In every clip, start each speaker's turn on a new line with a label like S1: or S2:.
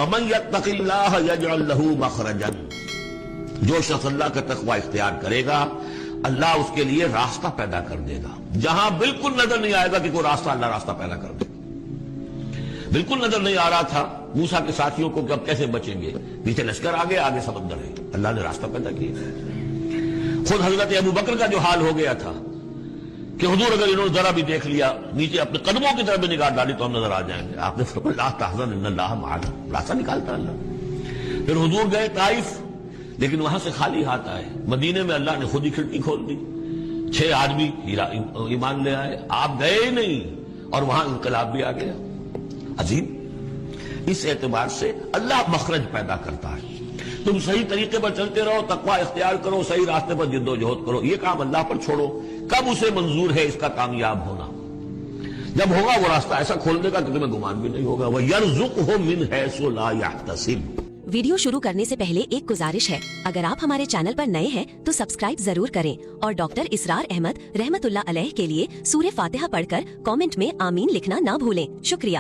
S1: وَمَن يَتَّقِ اللَّهَ يَجْعَل لَّهُ مَخْرَجًا، جو شخص اللہ کا تقوی اختیار کرے گا اللہ اس کے لیے راستہ پیدا کر دے گا، جہاں بالکل نظر نہیں آئے گا کہ کوئی راستہ، اللہ راستہ پیدا کر دے گا۔ بالکل نظر نہیں آ رہا تھا موسیٰ کے ساتھیوں کو کہ اب کیسے بچیں گے، پیچھے لشکر آگے آگے سمندر ہے، اللہ نے راستہ پیدا کیا۔ خود حضرت ابو بکر کا جو حال ہو گیا تھا کہ حضور اگر انہوں نے ذرا بھی دیکھ لیا، نیچے اپنے قدموں کی طرف بھی نگاہ ڈالی تو ہم نظر آ جائیں گے، آپ نے فرمایا لا تحزن ان اللہ معنا، راستہ نکالتا اللہ۔ پھر حضور گئے طائف، لیکن وہاں سے خالی ہاتھ آئے، مدینے میں اللہ نے خود ہی کھڑکی کھول دی، 6 آدمی ایمان لے آئے، آپ گئے ہی نہیں اور وہاں انقلاب بھی آ گیا۔ عظیم، اس اعتبار سے اللہ مخرج پیدا کرتا ہے۔ تم صحیح طریقے پر چلتے رہو، تقوی اختیار کرو، صحیح راستے پر جد و جہد کرو، یہ کام اللہ پر چھوڑو۔ کب اسے منظور ہے اس کا کامیاب ہونا؟ جب ہوگا وہ راستہ ایسا کھول دے گا کہ تمہیں گمان بھی نہیں ہوگا۔ وَيَرْزُقْهُ مِنْ حَيْثُ لَا يَحْتَسِبُ۔
S2: ویڈیو شروع کرنے سے پہلے ایک گزارش ہے، اگر آپ ہمارے چینل پر نئے ہیں تو سبسکرائب ضرور کریں اور ڈاکٹر اسرار احمد رحمت اللہ علیہ کے لیے سورہ فاتحہ پڑھ کر کامنٹ میں آمین لکھنا نہ بھولیں۔ شکریہ۔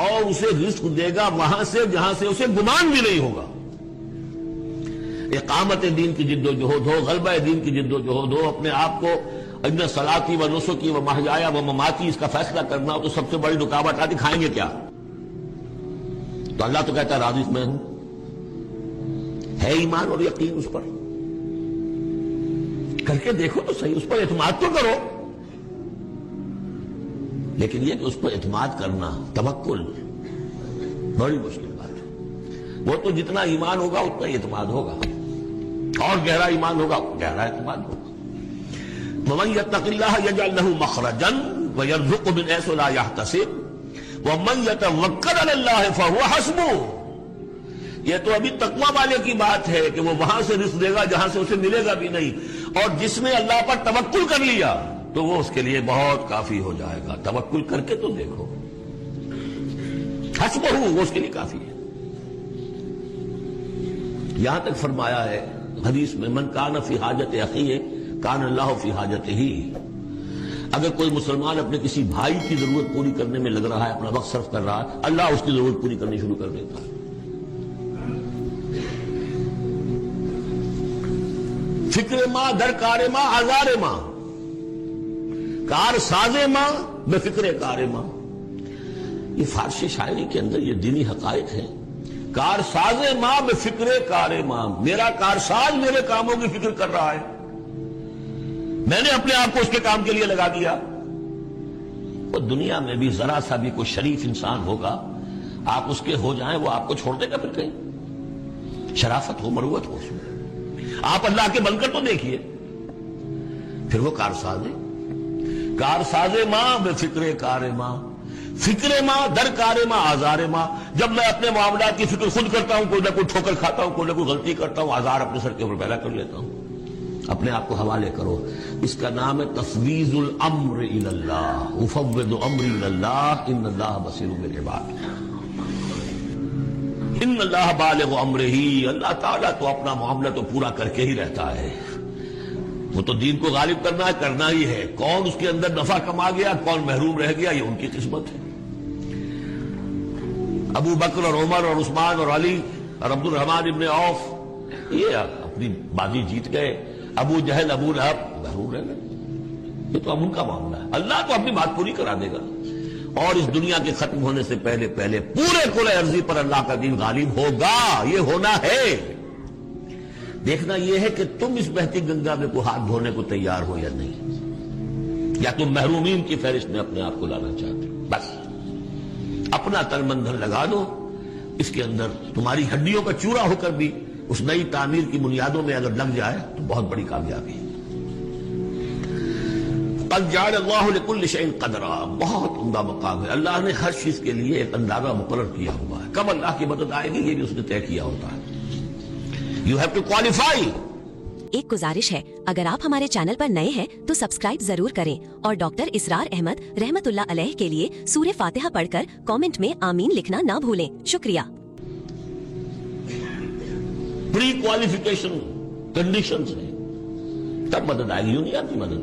S1: اور اسے رزق دے گا وہاں سے جہاں سے اسے گمان بھی نہیں ہوگا۔ اقامت دین کی جد و جہد ہو، غلبہ دین کی جد و جہد ہو، اپنے آپ کو ان صلاتی و نسکی و محیایا و مماتی اس کا فیصلہ کرنا ہو تو سب سے بڑی رکاوٹ آتی، کھائیں گے کیا؟ تو اللہ تو کہتا ہے راضی میں ہوں، ہے ایمان اور یقین اس پر، کر کے دیکھو تو صحیح، اس پر اعتماد تو کرو۔ لیکن یہ کہ اس پر اعتماد کرنا، توکل، بڑی مشکل بات ہے۔ وہ تو جتنا ایمان ہوگا اتنا ہی اعتماد ہوگا، اور گہرا ایمان ہوگا گہرا اعتماد ہوگا۔ وَمَن يَتَّقِ اللَّهَ يَجْعَل لَّهُ مَخْرَجًا وَيَرْزُقْهُ مِنْ حَيْثُ لَا يَحْتَسِبُ وَمَن يَتَوَكَّلْ عَلَى اللَّهِ فَهُوَ حَسْبُهُ۔ یہ تو ابھی تقویٰ والے کی بات ہے کہ وہ وہاں سے رزق دے گا جہاں سے اسے ملے گا بھی نہیں، اور جس نے اللہ پر توکل کر لیا تو وہ اس کے لیے بہت کافی ہو جائے گا۔ توکل کر کے تو دیکھو، حسبہ، وہ اس کے لیے کافی ہے۔ یہاں تک فرمایا ہے حدیث میں من کان فی حاجت اخیہ کان اللہ فی حاجتہ، اگر کوئی مسلمان اپنے کسی بھائی کی ضرورت پوری کرنے میں لگ رہا ہے، اپنا وقت صرف کر رہا ہے، اللہ اس کی ضرورت پوری کرنی شروع کر دیتا ہے۔ فکر ماں در کار ماں آزار ماں، کار ساز ماں بے فکر کار ماں، یہ فارسی شاعری کے اندر یہ دینی حقائق ہیں۔ کار ساز ماں بے فکر کار ماں، میرا کارساز میرے کاموں کی فکر کر رہا ہے، میں نے اپنے آپ کو اس کے کام کے لیے لگا دیا۔ وہ دنیا میں بھی ذرا سا بھی کوئی شریف انسان ہوگا، آپ اس کے ہو جائیں وہ آپ کو چھوڑ دے گا؟ پھر کہیں شرافت ہو، مروت ہو اس میں، آپ اللہ کے بن کر تو دیکھیے۔ پھر وہ کارساز ہے، کارساز ماں بے فکر کار ماں، فکر ماں در کار ماں آزار ماں، جب میں اپنے معاملات کی فکر خود کرتا ہوں، کوئی نہ کوئی ٹھوکر کھاتا ہوں، کوئی نہ کوئی غلطی کرتا ہوں، آزار اپنے سر کے اوپر پیدا کر لیتا ہوں۔ اپنے آپ کو حوالے کرو، اس کا نام ہے تفویض الامر الی اللہ، افوض امری الی اللہ ان اللہ بصیر بالعباد۔ ان اللہ بالغ امرہ، اللہ تعالیٰ تو اپنا معاملہ تو پورا کر کے ہی رہتا ہے، وہ تو دین کو غالب کرنا ہے، کرنا ہی ہے۔ کون اس کے اندر نفع کما گیا، کون محروم رہ گیا، یہ ان کی قسمت ہے۔ ابو بکر اور عمر اور عثمان اور علی اور عبد الرحمن ابن عوف یہ اپنی بازی جیت گئے، ابو جہل ابو لہب محروم رہ گئے، یہ تو اب ان کا معاملہ ہے۔ اللہ تو اپنی بات پوری کرا دے گا، اور اس دنیا کے ختم ہونے سے پہلے پہلے پورے کل ارضی پر اللہ کا دین غالب ہوگا، یہ ہونا ہے۔ دیکھنا یہ ہے کہ تم اس بہتی گنگا میں کو ہاتھ دھونے کو تیار ہو یا نہیں، یا تم محرومین کی فہرست میں اپنے آپ کو لانا چاہتے ہو۔ بس اپنا تن من دھن لگا دو، اس کے اندر تمہاری ہڈیوں کا چورا ہو کر بھی اس نئی تعمیر کی بنیادوں میں اگر لگ جائے تو بہت بڑی کامیابی ہے۔ قد جعل اللہ لکل شیء قدرا، بہت عمدہ مقام ہے، اللہ نے ہر چیز کے لیے ایک اندازہ مقرر کیا ہوا ہے، کب اللہ کی مدد آئے گی یہ بھی اس نے طے کیا ہوتا ہے۔ You have to qualify۔
S2: ایک گزارش ہے، اگر آپ ہمارے چینل پر نئے ہیں تو سبسکرائب ضرور کریں اور ڈاکٹر اسرار احمد رحمت اللہ علیہ کے لیے سورہ فاتحہ پڑھ کر کامنٹ میں آمین لکھنا نہ بھولیں۔ شکریہ۔
S1: پری کوالیفیکیشن کنڈیشنز ہیں، تب مدد آئے گی، یوں نہیں آتی مدد۔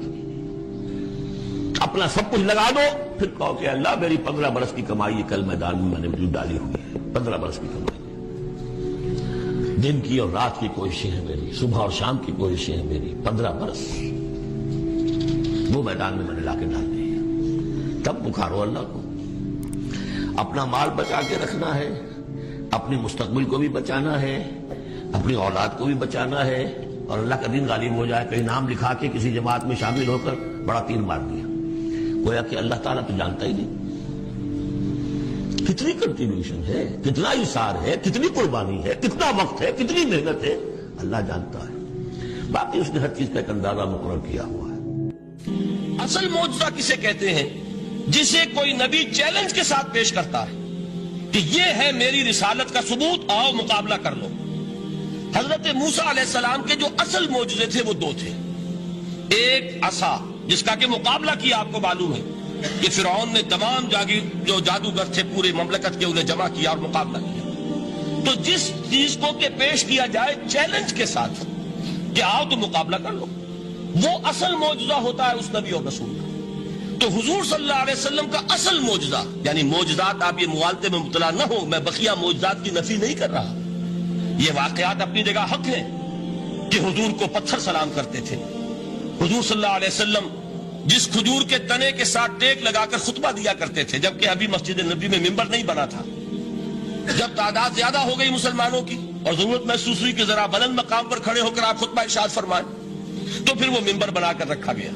S1: اپنا سب کچھ لگا دو، پھر کہو کہ اللہ میری 15 برس کی کمائی کل میدان میں نے ڈالی ہوئی ہے، 15 برس کی کمائی ہے. دن کی اور رات کی کوششیں ہیں میری, صبح اور شام کی کوششیں ہیں میری, 15 برس وہ میدان میں نے لا کے ڈال دی ہے. تب پکارو اللہ کو. اپنا مال بچا کے رکھنا ہے, اپنی مستقبل کو بھی بچانا ہے, اپنی اولاد کو بھی بچانا ہے, اور اللہ کا دین غالب ہو جائے, کہیں نام لکھا کے کسی جماعت میں شامل ہو کر بڑا تیر مار دیا, گویا کہ اللہ تعالیٰ تو جانتا ہی نہیں. کتنی کنٹریبیوشن ہے, کتنا اثار ہے, کتنی قربانی ہے, کتنا وقت ہے, کتنی محنت ہے, اللہ جانتا ہے. باقی اس نے ہر چیز کا ایک اندازہ مقرر کیا ہوا ہے.
S3: اصل معجزہ کسے کہتے ہیں؟ جسے کوئی نبی چیلنج کے ساتھ پیش کرتا ہے کہ یہ ہے میری رسالت کا ثبوت, آؤ مقابلہ کر لو. حضرت موسیٰ علیہ السلام کے جو اصل معجزے تھے وہ 2 تھے. ایک عصا جس کا کہ مقابلہ کیا, آپ کو معلوم ہے کہ فرعون نے تمام جو جادوگر تھے پورے مملکت کے انہیں جمع کیا اور مقابلہ کیا. تو جس چیز کو کہ پیش کیا جائے چیلنج کے ساتھ کہ آؤ تو مقابلہ کر لو, وہ اصل معجزہ ہوتا ہے اس نبی اور رسول کا. تو حضور صلی اللہ علیہ وسلم کا اصل معجزہ, یعنی معجزات, آپ یہ موالتے میں مبتلا نہ ہو, میں بقیہ معجزات کی نفی نہیں کر رہا, یہ واقعات اپنی جگہ حق ہیں کہ حضور کو پتھر سلام کرتے تھے. حضور صلی اللہ علیہ وسلم جس کھجور کے تنے کے ساتھ ٹیک لگا کر خطبہ دیا کرتے تھے, جبکہ ابھی مسجد نبی میں ممبر نہیں بنا تھا. جب تعداد زیادہ ہو گئی مسلمانوں کی اور ضرورت محسوس ہوئی کہ ذرا بلند مقام پر کھڑے ہو کر آپ خطبہ ارشاد فرمائیں, تو پھر وہ ممبر بنا کر رکھا گیا.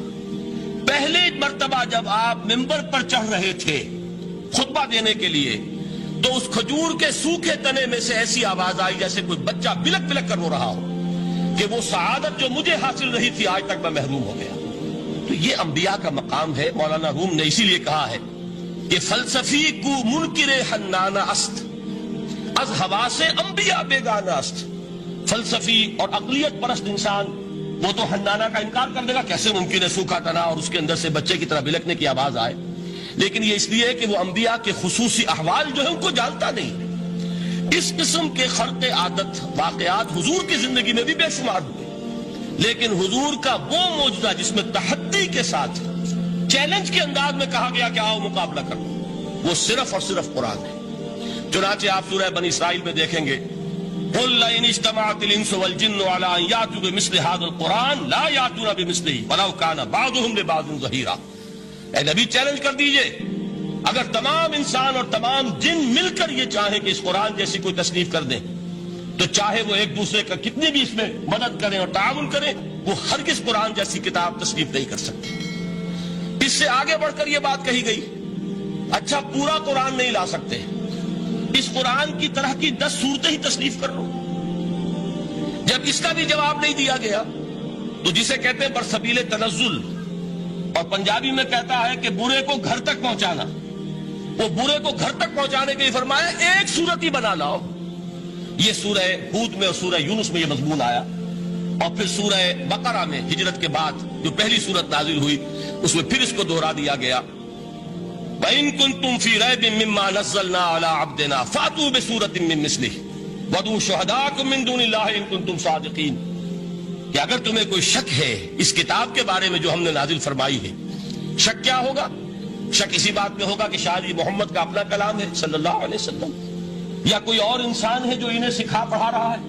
S3: پہلے مرتبہ جب آپ ممبر پر چڑھ رہے تھے خطبہ دینے کے لیے, تو اس کھجور کے سوکھے تنے میں سے ایسی آواز آئی جیسے کوئی بچہ بلک بلک کر رو رہا ہو کہ وہ سعادت جو مجھے حاصل رہی تھی آج تک میں محروم ہو گیا. تو یہ انبیاء کا مقام ہے. مولانا روم نے اسی لیے کہا ہے کہ فلسفی کو منکر حنانہ است, از حواس انبیاء بیگانہ است. فلسفی اور عقلیت پرست انسان وہ تو حنانہ کا انکار کر دے گا, کیسے ممکن ہے سوکھا تنا اور اس کے اندر سے بچے کی طرح بلکنے کی آواز آئے. لیکن یہ اس لیے کہ وہ انبیاء کے خصوصی احوال جو ہے ان کو جانتا نہیں. اس قسم کے خرق عادت واقعات حضور کی زندگی میں بھی بے شمار ہوئے, لیکن حضور کا وہ معجزہ جس میں تحدی کے ساتھ چیلنج کے انداز میں کہا گیا کہ آؤ مقابلہ کرو, وہ صرف اور صرف قرآن ہے. چنانچہ آپ سورہ بنی اسرائیل میں دیکھیں گے, قُلْ لَئِنِ اجْتَمَعَتِ الْإِنسُ وَالْجِنُّ عَلَىٰ أَن يَأْتُوا بِمِثْلِ هَٰذَا الْقُرْآنِ لَا يَأْتُونَ بِمِثْلِهِ وَلَوْ كَانَ بَعْضُهُمْ لِبَعْضٍ ظَهِيرًا. اے نبی چیلنج کر دیجئے, اگر تمام انسان اور تمام جن مل کر یہ چاہیں کہ اس قرآن جیسی کوئی تصنیف کر دیں, تو چاہے وہ ایک دوسرے کا کتنی بھی اس میں مدد کریں اور تعاون کریں, وہ ہرگز قرآن جیسی کتاب تصنیف نہیں کر سکتے. اس سے آگے بڑھ کر یہ بات کہی گئی, اچھا پورا قرآن نہیں لا سکتے, اس قرآن کی طرح کی 10 صورتیں ہی تصنیف کر لو. جب اس کا بھی جواب نہیں دیا گیا تو جسے کہتے ہیں برسبیل تنزل, اور پنجابی میں کہتا ہے کہ برے کو گھر تک پہنچانا, وہ برے کو گھر تک پہنچانے کے لیے فرمایا ایک صورت ہی بنا لاؤ. یہ سورہ ہود میں اور سورہ یونس میں یہ مضمون آیا, اور پھر سورہ بقرہ میں ہجرت کے بعد جو پہلی سورت نازل ہوئی اس میں پھر اس کو دہرا دیا گیا, وَإِن كُنتُمْ فِي رَيْبٍ مِّمَّا نَزَّلْنَا عَلَىٰ عَبْدِنَا فَأْتُوا بِسُورَةٍ مِّن مِّثْلِهِ وَادْعُوا شُهَدَاءَكُم مِّن دُونِ اللَّهِ إِن كُنتُمْ صَادِقِينَ. کہ اگر تمہیں کوئی شک ہے اس کتاب کے بارے میں جو ہم نے نازل فرمائی ہے, شک کیا ہوگا؟ شک اسی بات میں ہوگا کہ شاید یہ محمد کا اپنا کلام ہے صلی اللہ علیہ وسلم, یا کوئی اور انسان ہے جو انہیں سکھا پڑھا رہا ہے.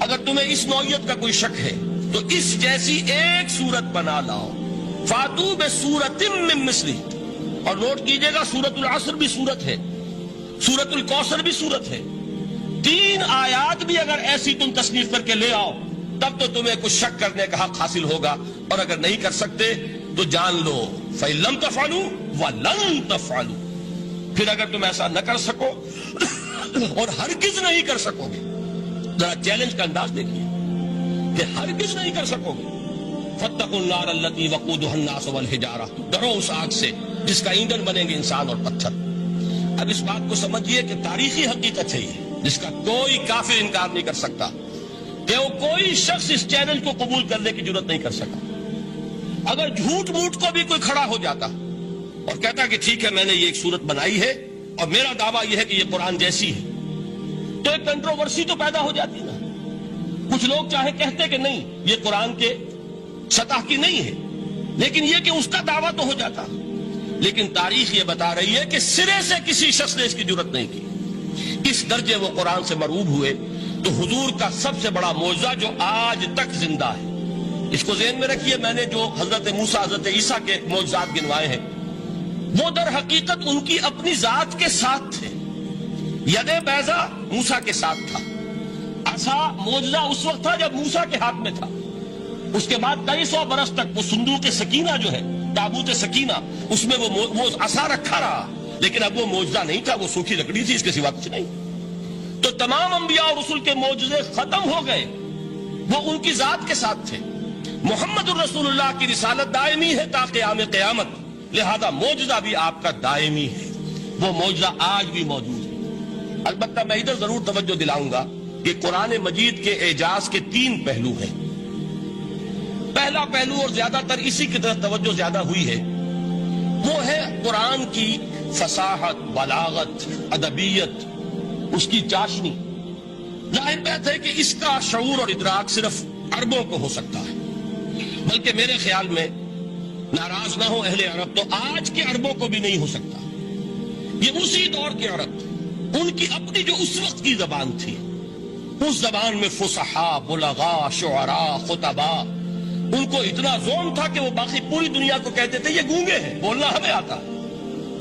S3: اگر تمہیں اس نوعیت کا کوئی شک ہے تو اس جیسی ایک سورت بنا لاؤ. فاتو بسورۃ من مثلہ, اور نوٹ کیجئے گا سورۃ العصر بھی سورت ہے, سورۃ الکوثر بھی سورت ہے. 3 آیات بھی اگر ایسی تم تصنیف کر کے لے آؤ تب تو تمہیں کچھ شک کرنے کا حق حاصل ہوگا, اور اگر نہیں کر سکتے تو جان لو فَإِن لَمْ تَفْعَلُوا وَلَن تَفْعَلُوا. پھر اگر تم ایسا نہ کر سکو اور ہرگز نہیں کر سکو گے, ذرا چیلنج کا انداز دیکھیے کہ ہرگز نہیں کر سکو گے, فَاتَّقُوا النَّارَ الَّتِي وَقُودُهَا النَّاسُ وَالْحِجَارَةُ, ڈرو اس آگ سے جس کا ایندھن بنیں گے انسان اور پتھر. اب اس بات کو سمجھیے کہ تاریخی حقیقت ہے یہ, جس کا کوئی کافر انکار نہیں کر سکتا, کہ وہ کوئی شخص اس چیلنج کو قبول کرنے کی جرات نہیں کر سکا. اگر جھوٹ موٹ کو بھی کوئی کھڑا ہو جاتا اور کہتا کہ ٹھیک ہے میں نے یہ ایک صورت بنائی ہے اور میرا دعویٰ یہ ہے کہ یہ قرآن جیسی ہے, تو ایک کنٹروورسی تو پیدا ہو جاتی نا. کچھ لوگ چاہے کہتے کہ نہیں یہ قرآن کے سطح کی نہیں ہے, لیکن یہ کہ اس کا دعویٰ تو ہو جاتا. لیکن تاریخ یہ بتا رہی ہے کہ سرے سے کسی شخص نے اس کی جرات نہیں کی. اس درجے وہ قرآن سے مرعوب ہوئے تو حضور کا سب سے بڑا معجزہ جو آج تک زندہ ہے، اس کو ذہن میں رکھیے، میں نے جو حضرت موسیٰ حضرت عیسیٰ کے معجزات گنوائے ہیں وہ در حقیقت ان کی اپنی ذات کے ساتھ تھے۔ ید بیضا موسیٰ کے ساتھ تھا، عصا معجزہ اس وقت تھا جب موسیٰ کے ہاتھ میں تھا، اس کے بعد 250 برس تک وہ صندوق سکینہ جو ہے، تابوت سکینہ، اس میں وہ عصا رکھا رہا، لیکن اب وہ معجزہ نہیں تھا، وہ سوکھی لکڑی تھی، اس کے سوا کچھ نہیں۔ تو تمام انبیاء اور رسول کے معجزے ختم ہو گئے، وہ ان کی ذات کے ساتھ تھے۔ محمد الرسول اللہ کی رسالت دائمی ہے تا قیام قیامت، لہذا معجزہ بھی آپ کا دائمی ہے، وہ معجزہ آج بھی موجود ہے۔ البتہ میں ادھر ضرور توجہ دلاؤں گا کہ قرآن مجید کے اعجاز کے 3 پہلو ہیں۔ پہلا پہلو، اور زیادہ تر اسی کی طرف توجہ زیادہ ہوئی ہے، وہ ہے قرآن کی فصاحت، بلاغت، ادبیت، اس کی چاشنی۔ ظاہر بات ہے کہ اس کا شعور اور ادراک صرف عربوں کو ہو سکتا ہے، بلکہ میرے خیال میں ناراض نہ ہو اہل عرب تو آج کے عربوں کو بھی نہیں ہو سکتا۔ یہ اسی دور کے عرب، ان کی اپنی جو اس وقت کی زبان تھی، اس زبان میں فصحاء، بلغاء، شعراء، خطباء، ان کو اتنا ذوق تھا کہ وہ باقی پوری دنیا کو کہتے تھے یہ گونگے ہیں، بولنا ہمیں آتا ہے،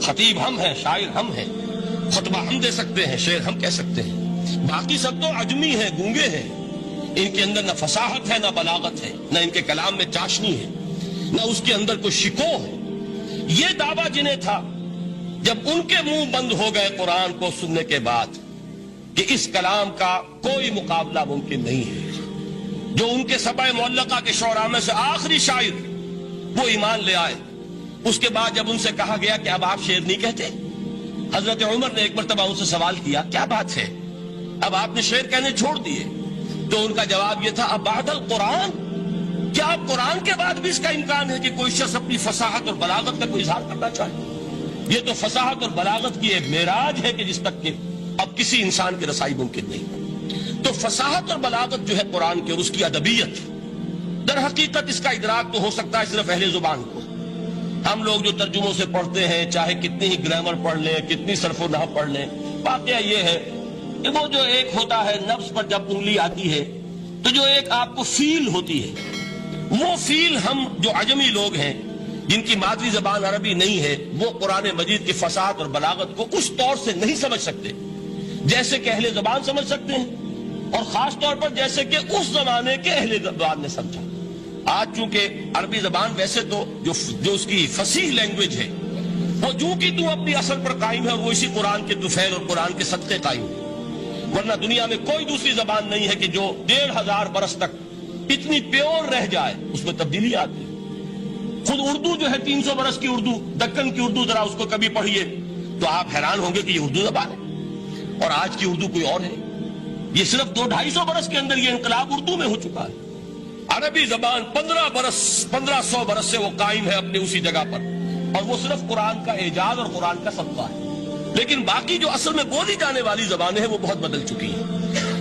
S3: خطیب ہم ہیں، شاعر ہم ہیں، خطبہ ہم دے سکتے ہیں، شعر ہم کہہ سکتے ہیں، باقی سب تو عجمی ہیں، گونگے ہیں، ان کے اندر نہ فصاحت ہے، نہ بلاغت ہے، نہ ان کے کلام میں چاشنی ہے، نہ اس کے اندر کوئی شکو ہے۔ یہ دعویٰ جنہیں تھا، جب ان کے منہ بند ہو گئے قرآن کو سننے کے بعد کہ اس کلام کا کوئی مقابلہ ممکن نہیں ہے، جو ان کے سبع معلقہ کے شعراء میں سے آخری شاعر وہ ایمان لے آئے، اس کے بعد جب ان سے کہا گیا کہ اب آپ شعر نہیں کہتے، حضرت عمر نے ایک مرتبہ ان سے سوال کیا کیا بات ہے، اب آپ نے شعر کہنے چھوڑ دیے؟ تو ان کا جواب یہ تھا، اب بعد القرآن، کیا اب قرآن کے بعد بھی اس کا امکان ہے کہ کوئی شخص اپنی فصاحت اور بلاغت کا کوئی اظہار کرنا چاہے؟ یہ تو فصاحت اور بلاغت کی ایک معراج ہے کہ جس تک کہ اب کسی انسان کی رسائی ممکن نہیں۔ تو فصاحت اور بلاغت جو ہے قرآن کی اور اس کی ادبیت، در حقیقت اس کا ادراک تو ہو سکتا ہے صرف اہل زبان کو۔ ہم لوگ جو ترجموں سے پڑھتے ہیں، چاہے کتنی ہی گرامر پڑھ لیں، کتنی صرف و نحو پڑھ لیں، واقعہ یہ ہے کہ وہ جو ایک ہوتا ہے نفس پر جب انگلی آتی ہے تو جو ایک آپ کو فیل ہوتی ہے، وہ فیل ہم جو عجمی لوگ ہیں جن کی مادری زبان عربی نہیں ہے، وہ قرآن مجید کی فصاحت اور بلاغت کو اس طور سے نہیں سمجھ سکتے جیسے کہ اہل زبان سمجھ سکتے ہیں، اور خاص طور پر جیسے کہ اس زمانے کے اہل زبان نے سمجھا۔ آج چونکہ عربی زبان ویسے تو جو اس کی فصیح لینگویج ہے وہ جو کی تو اپنی اصل پر قائم ہے، اور وہ اسی قرآن کے طفیل اور قرآن کے صدقے قائم ہے، ورنہ دنیا میں کوئی دوسری زبان نہیں ہے کہ جو 1500 برس تک اتنی پیور رہ جائے، اس میں تبدیلی آتی ہے۔ خود اردو جو ہے 300 برس کی اردو، دکن کی اردو، ذرا اس کو کبھی پڑھیے تو آپ حیران ہوں گے کہ یہ اردو زبان ہے اور آج کی اردو کوئی اور ہے۔ یہ صرف 200-250 برس کے اندر یہ انقلاب اردو میں ہو چکا ہے۔ عربی زبان 1500 برس سے وہ قائم ہے اپنی اسی جگہ پر، اور وہ صرف قرآن کا اعجاز اور قرآن کا صدقہ ہے، لیکن باقی جو اصل میں بولی جانے والی زبانیں ہیں وہ بہت بدل چکی ہیں۔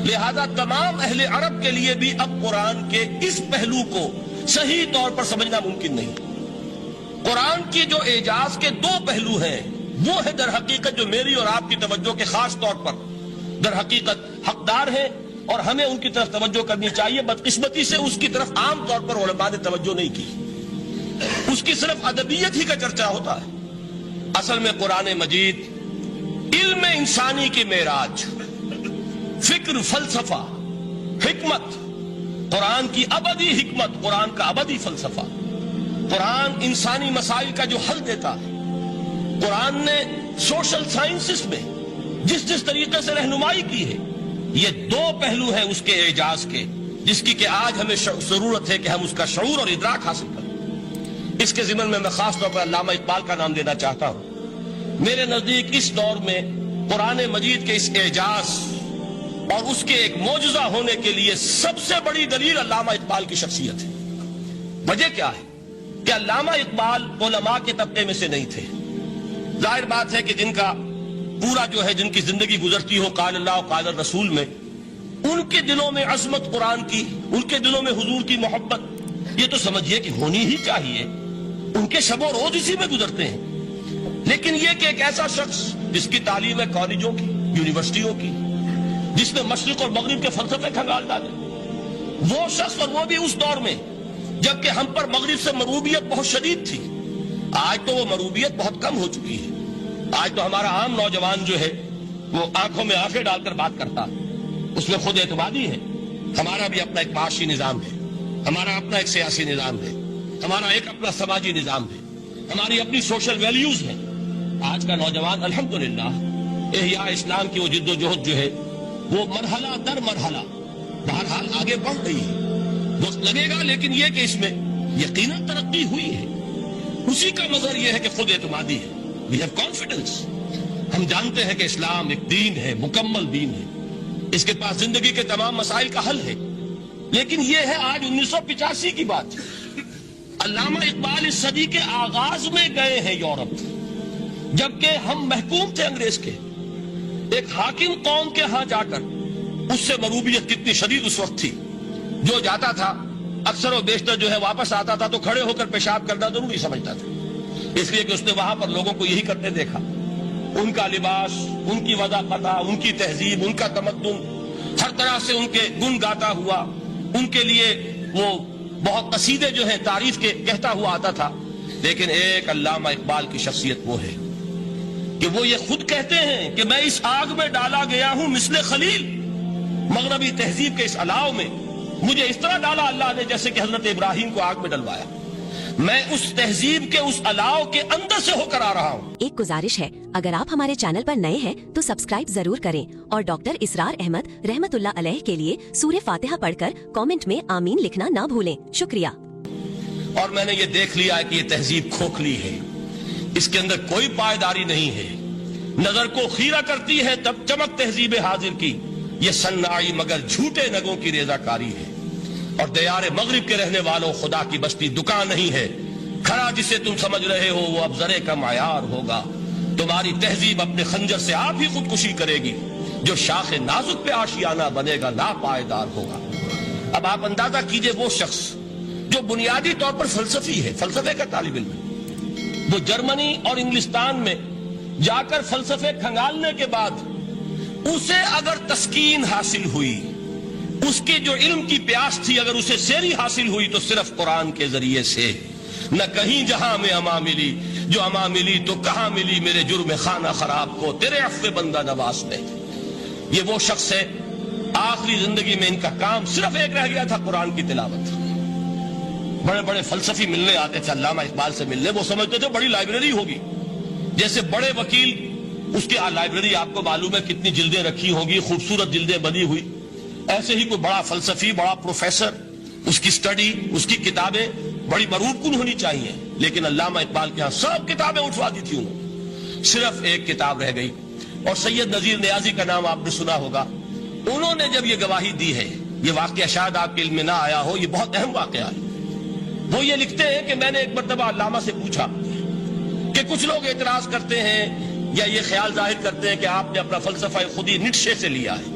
S3: لہذا تمام اہل عرب کے لیے بھی اب قرآن کے اس پہلو کو صحیح طور پر سمجھنا ممکن نہیں۔ قرآن کی جو اعجاز کے 2 پہلو ہیں، وہ ہے در حقیقت جو میری اور آپ کی توجہ کے خاص طور پر در حقیقت حقدار ہیں، اور ہمیں ان کی طرف توجہ کرنی چاہیے۔ بدقسمتی سے اس کی طرف عام طور پر علماء نے توجہ نہیں کی، اس کی صرف ادبیت ہی کا چرچا ہوتا ہے۔ اصل میں قرآن مجید علم انسانی کی معراج، فکر، فلسفہ، حکمت، قرآن کی ابدی حکمت، قرآن کا ابدی فلسفہ، قرآن انسانی مسائل کا جو حل دیتا ہے، قرآن نے سوشل سائنسز میں جس طریقے سے رہنمائی کی ہے، یہ 2 پہلو ہیں اس کے اعجاز کے، جس کی کہ آج ہمیں ضرورت ہے کہ ہم اس کا شعور اور ادراک حاصل کریں۔ اس کے ضمن میں خاص طور پر علامہ اقبال کا نام لینا چاہتا ہوں۔ میرے نزدیک اس دور میں قرآن مجید کے اس اعجاز اور اس کے ایک معجزہ ہونے کے لیے سب سے بڑی دلیل علامہ اقبال کی شخصیت ہے۔ وجہ کیا ہے کہ علامہ اقبال علماء کے طبقے میں سے نہیں تھے۔ ظاہر بات ہے کہ جن کا پورا جو ہے جن کی زندگی گزرتی ہو قال اللہ قال الرسول میں، ان کے دلوں میں عظمت قرآن کی، ان کے دلوں میں حضور کی محبت، یہ تو سمجھیے کہ ہونی ہی چاہیے، ان کے شب و روز اسی میں گزرتے ہیں۔ لیکن یہ کہ ایک ایسا شخص جس کی تعلیم ہے کالجوں کی، یونیورسٹیوں کی، جس نے مشرق اور مغرب کے فلسفے کھنگال ڈالے. وہ شخص، اور وہ بھی اس دور میں جبکہ ہم پر مغرب سے مروبیت بہت شدید تھی. آج تو وہ مروبیت بہت کم ہو چکی ہے. آج تو ہمارا عام نوجوان جو ہے وہ آنکھوں میں آنکھیں ڈال کر بات کرتا، اس میں خود اعتمادی ہے. ہمارا بھی اپنا ایک معاشی نظام ہے، ہمارا اپنا ایک سیاسی نظام ہے، ہمارا ایک اپنا سماجی نظام ہے، ہماری اپنی سوشل ویلیوز ہیں. آج کا نوجوان الحمدللہ احیاء اسلام کی وہ جد و جہد جو ہے وہ مرحلہ در مرحلہ بہرحال آگے بڑھ رہی ہے. وقت لگے گا، لیکن یہ کہ اس میں یقیناً ترقی ہوئی ہے. اسی کا مظہر یہ ہے کہ خود اعتمادی ہے. We have confidence. ہم جانتے ہیں کہ اسلام ایک دین ہے، مکمل دین ہے، اس کے پاس زندگی کے تمام مسائل کا حل ہے. لیکن یہ ہے آج 1985 کی بات. علامہ اقبال اس صدی کے آغاز میں گئے ہیں یورپ، جبکہ ہم محکوم تھے انگریز کے. ایک حاکم قوم کے ہاں جا کر، اس سے مروبیت کتنی شدید اس وقت تھی. جو جاتا تھا اکثر و بیشتر جو ہے واپس آتا تھا تو کھڑے ہو کر پیشاب کرنا ضروری سمجھتا تھا، اس لیے کہ اس نے وہاں پر لوگوں کو یہی کرتے دیکھا. ان کا لباس، ان کی وضاحت، ان کی تہذیب، ان کا تمدن، ہر طرح سے ان کے گن گاتا ہوا، ان کے لیے وہ بہت قصیدے جو ہیں تعریف کے کہتا ہوا آتا تھا. لیکن ایک علامہ اقبال کی شخصیت وہ ہے کہ وہ یہ خود کہتے ہیں کہ میں اس آگ میں ڈالا گیا ہوں مثل خلیل. مغربی تہذیب کے اس الاؤ میں مجھے اس طرح ڈالا اللہ نے جیسے کہ حضرت ابراہیم کو آگ میں ڈلوایا. میں اس تہذیب کے اس الاؤ کے اندر سے ہو کر آ رہا ہوں.
S2: ایک گزارش ہے، اگر آپ ہمارے چینل پر نئے ہیں تو سبسکرائب ضرور کریں اور ڈاکٹر اسرار احمد رحمت اللہ علیہ کے لیے سورہ فاتحہ پڑھ کر کامنٹ میں آمین لکھنا نہ بھولیں. شکریہ.
S3: اور میں نے یہ دیکھ لیا ہے کہ یہ تہذیب کھوکھلی ہے، اس کے اندر کوئی پائیداری نہیں ہے. نظر کو خیرہ کرتی ہے تب چمک تہذیب حاضر کی، یہ صناعی مگر جھوٹے نگوں کی ریزہ کاری ہے. اور دیار مغرب کے رہنے والوں، خدا کی بستی دکان نہیں ہے. کھڑا جسے تم سمجھ رہے ہو وہ اب زرے کا معیار ہوگا. تمہاری تہذیب اپنے خنجر سے آپ ہی خودکشی کرے گی. جو شاخ نازک پہ آشیانہ بنے گا لا پائیدار ہوگا. اب آپ اندازہ کیجئے وہ شخص جو بنیادی طور پر فلسفی ہے، فلسفے کا طالب علم ہے، وہ جرمنی اور انگلستان میں جا کر فلسفے کھنگالنے کے بعد اسے اگر تسکین حاصل ہوئی، اس کی جو علم کی پیاس تھی اگر اسے سیری حاصل ہوئی تو صرف قرآن کے ذریعے سے. نہ کہیں جہاں میں اما ملی، جو اما ملی تو کہاں ملی میرے جرم خانہ خراب کو تیرے عفو بندہ نواز میں. یہ وہ شخص ہے آخری زندگی میں ان کا کام صرف ایک رہ گیا تھا، قرآن کی تلاوت. بڑے بڑے فلسفی ملنے آتے تھے علامہ اقبال سے ملنے، وہ سمجھتے تھے بڑی لائبریری ہوگی. جیسے بڑے وکیل، اس کی لائبریری آپ کو معلوم ہے کتنی جلدیں رکھی ہوں گی، خوبصورت جلدیں بنی ہوئی، ایسے ہی کوئی بڑا فلسفی، بڑا پروفیسر، اس کی سٹڈی، اس کی کتابیں بڑی مروب کن ہونی چاہیے. لیکن علامہ اقبال کے ہاں سب کتابیں اٹھوا دی تھی انہوں نے، صرف ایک کتاب رہ گئی. اور سید نذیر نیازی کا نام آپ نے سنا ہوگا. انہوں نے جب یہ گواہی دی ہے، یہ واقعہ شاید آپ کے علم میں نہ آیا ہو، یہ بہت اہم واقعہ ہے. وہ یہ لکھتے ہیں کہ میں نے ایک مرتبہ علامہ سے پوچھا کہ کچھ لوگ اعتراض کرتے ہیں یا یہ خیال ظاہر کرتے ہیں کہ آپ نے اپنا فلسفہ خودی نیٹشے سے لیا ہے،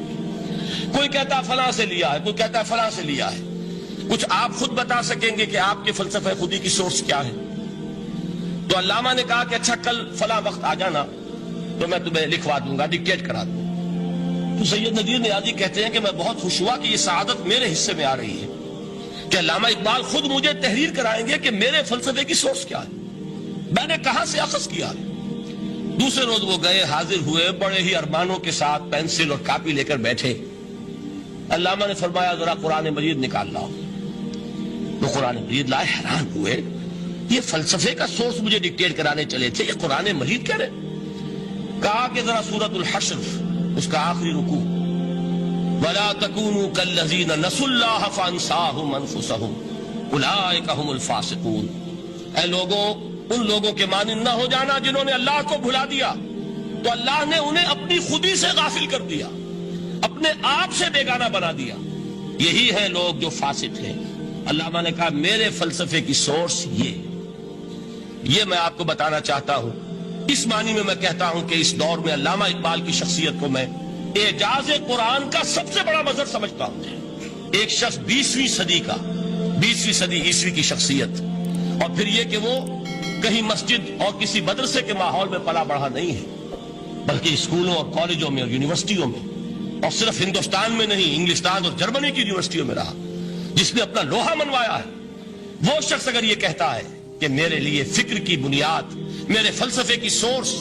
S3: کوئی کہتا ہے فلاں سے لیا ہے، کوئی کہتا ہے فلاں سے لیا ہے. کچھ آپ خود بتا سکیں گے کہ آپ کے فلسفہ خودی کی سورس کیا ہے؟ تو علامہ نے کہا کہ اچھا کل فلاں وقت آ جانا تو میں تمہیں لکھوا دوں گا، ڈکٹیٹ کرا دوں. تو سید نذیر نیازی کہتے ہیں کہ میں بہت خوش ہوا کہ یہ سعادت میرے حصے میں آ رہی ہے کہ علامہ اقبال خود مجھے تحریر کرائیں گے کہ میرے فلسفے کی سورس کیا ہے، میں نے کہاں سے اخذ کیا. دوسرے روز وہ گئے، حاضر ہوئے، بڑے ہی ارمانوں کے ساتھ پینسل اور کاپی لے کر بیٹھے. علامہ نے فرمایا ذرا قرآن مجید نکال لاؤ. وہ قرآن مجید لائے، حیران ہوئے، یہ فلسفے کا سورس مجھے ڈکٹیٹ کرانے چلے تھے، یہ قرآن مجید کہہ رہے. کہا کہ ذرا سورۃ الحشر اس کا آخری رکوع، وَلَا تَكُونُوا كَالَّذِينَ نَسُوا اللَّهَ فَأَنسَاهُمْ أَنفُسَهُمْ أُولَٰئِكَ هُمُ الْفَاسِقُونَ. اے لوگوں، ان لوگوں کے مانند نہ ہو جانا جنہوں نے اللہ کو بھلا دیا تو اللہ نے انہیں اپنی خودی سے غافل کر دیا، اپنے آپ سے بیگانہ بنا دیا. یہی ہے لوگ جو فاسق ہیں. علامہ نے کہا میرے فلسفے کی سورس یہ میں آپ کو بتانا چاہتا ہوں. اس معنی میں کہتا ہوں کہ اس دور میں علامہ اقبال کی شخصیت کو میں اعجاز قرآن کا سب سے بڑا مظہر سمجھتا ہوں. ایک شخص 20ویں صدی عیسوی کی شخصیت، اور پھر یہ کہ وہ کہیں مسجد اور کسی مدرسے کے ماحول میں پلا بڑھا نہیں ہے، بلکہ اسکولوں اور کالجوں میں اور یونیورسٹیوں میں، اور صرف ہندوستان میں نہیں، انگلستان اور جرمنی کی یونیورسٹیوں میں رہا، جس نے اپنا لوہا منوایا ہے. وہ شخص اگر یہ کہتا ہے کہ میرے لیے فکر کی بنیاد، میرے فلسفے کی سورس،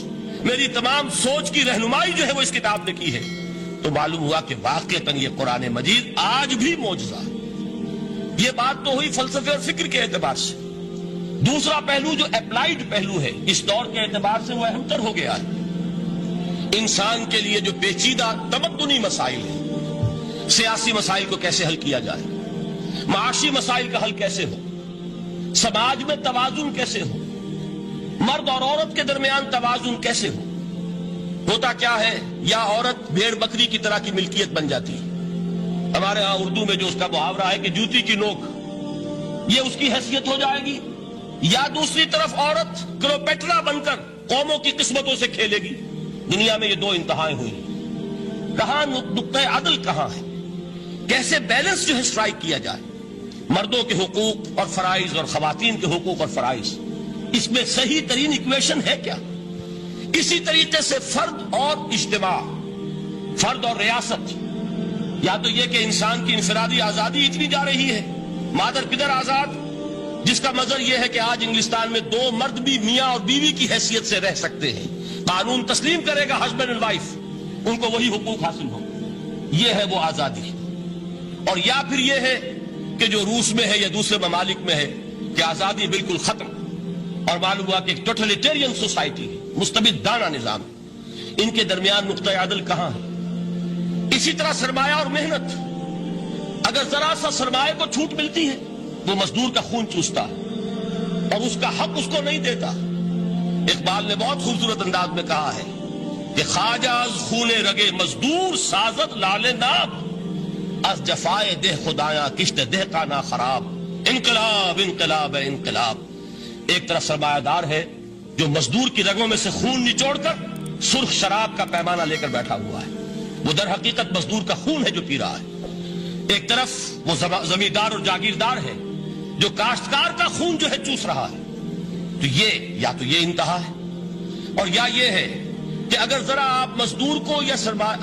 S3: میری تمام سوچ کی رہنمائی جو ہے وہ اس کتاب نے کی ہے، تو معلوم ہوا کہ واقعتاً یہ قرآن مجید آج بھی معجزہ ہے. یہ بات تو ہوئی فلسفے اور فکر کے اعتبار سے. دوسرا پہلو جو اپلائیڈ پہلو ہے اس دور کے اعتبار سے وہ اہم تر ہو گیا ہے. انسان کے لیے جو پیچیدہ تمدنی مسائل ہیں، سیاسی مسائل کو کیسے حل کیا جائے، معاشی مسائل کا حل کیسے ہو، سماج میں توازن کیسے ہو، مرد اور عورت کے درمیان توازن کیسے ہو. ہوتا کیا ہے، یا عورت بھیڑ بکری کی طرح کی ملکیت بن جاتی ہے. ہمارے ہاں اردو میں جو اس کا محاورہ ہے کہ جوتی کی نوک، یہ اس کی حیثیت ہو جائے گی، یا دوسری طرف عورت کلوپیٹرا بن کر قوموں کی قسمتوں سے کھیلے گی. دنیا میں یہ دو انتہائیں ہوئی. کہاں نقطہ عدل کہاں ہے، کیسے بیلنس جو ہے اسٹرائک کیا جائے، مردوں کے حقوق اور فرائض اور خواتین کے حقوق اور فرائض، اس میں صحیح ترین ایکویشن ہے کیا. اسی طریقے سے فرد اور اجتماع، فرد اور ریاست، یا تو یہ کہ انسان کی انفرادی آزادی اتنی جا رہی ہے، مادر پدر آزاد، جس کا مظہر یہ ہے کہ آج انگلستان میں دو مرد بھی میاں اور بیوی کی حیثیت سے رہ سکتے ہیں. قانون تسلیم کرے گا ہسبینڈ اینڈ وائف، ان کو وہی حقوق حاصل ہو. یہ ہے وہ آزادی. اور یا پھر یہ ہے کہ جو روس میں ہے یا دوسرے ممالک میں ہے کہ آزادی بالکل ختم، اور معلوم ہوا کہ ایک ٹوٹلیٹیرین سوسائٹی ہے، مستبدانہ نظام. ان کے درمیان نقطہ عدل کہاں ہے؟ اسی طرح سرمایہ اور محنت، اگر ذرا سا سرمایہ کو چھوٹ ملتی ہے وہ مزدور کا خون چوستا ہے اور اس کا حق اس کو نہیں دیتا. اقبال نے بہت خوبصورت انداز میں کہا ہے کہ خواجہ از خون رگے مزدور سازد لال ناب، از جفائے دہ خدایاں کشت دہ کا نا خراب. انقلاب انقلاب انقلاب. ایک طرف سرمایہ دار ہے جو مزدور کی رگوں میں سے خون نچوڑ کر سرخ شراب کا پیمانہ لے کر بیٹھا ہوا ہے، وہ در حقیقت مزدور کا خون ہے جو پی رہا ہے. ایک طرف وہ زمیندار اور جاگیردار ہے جو کاشتکار کا خون جو ہے چوس رہا ہے. تو یہ یا تو یہ انتہا ہے، اور یا یہ ہے کہ اگر ذرا آپ مزدور کو یا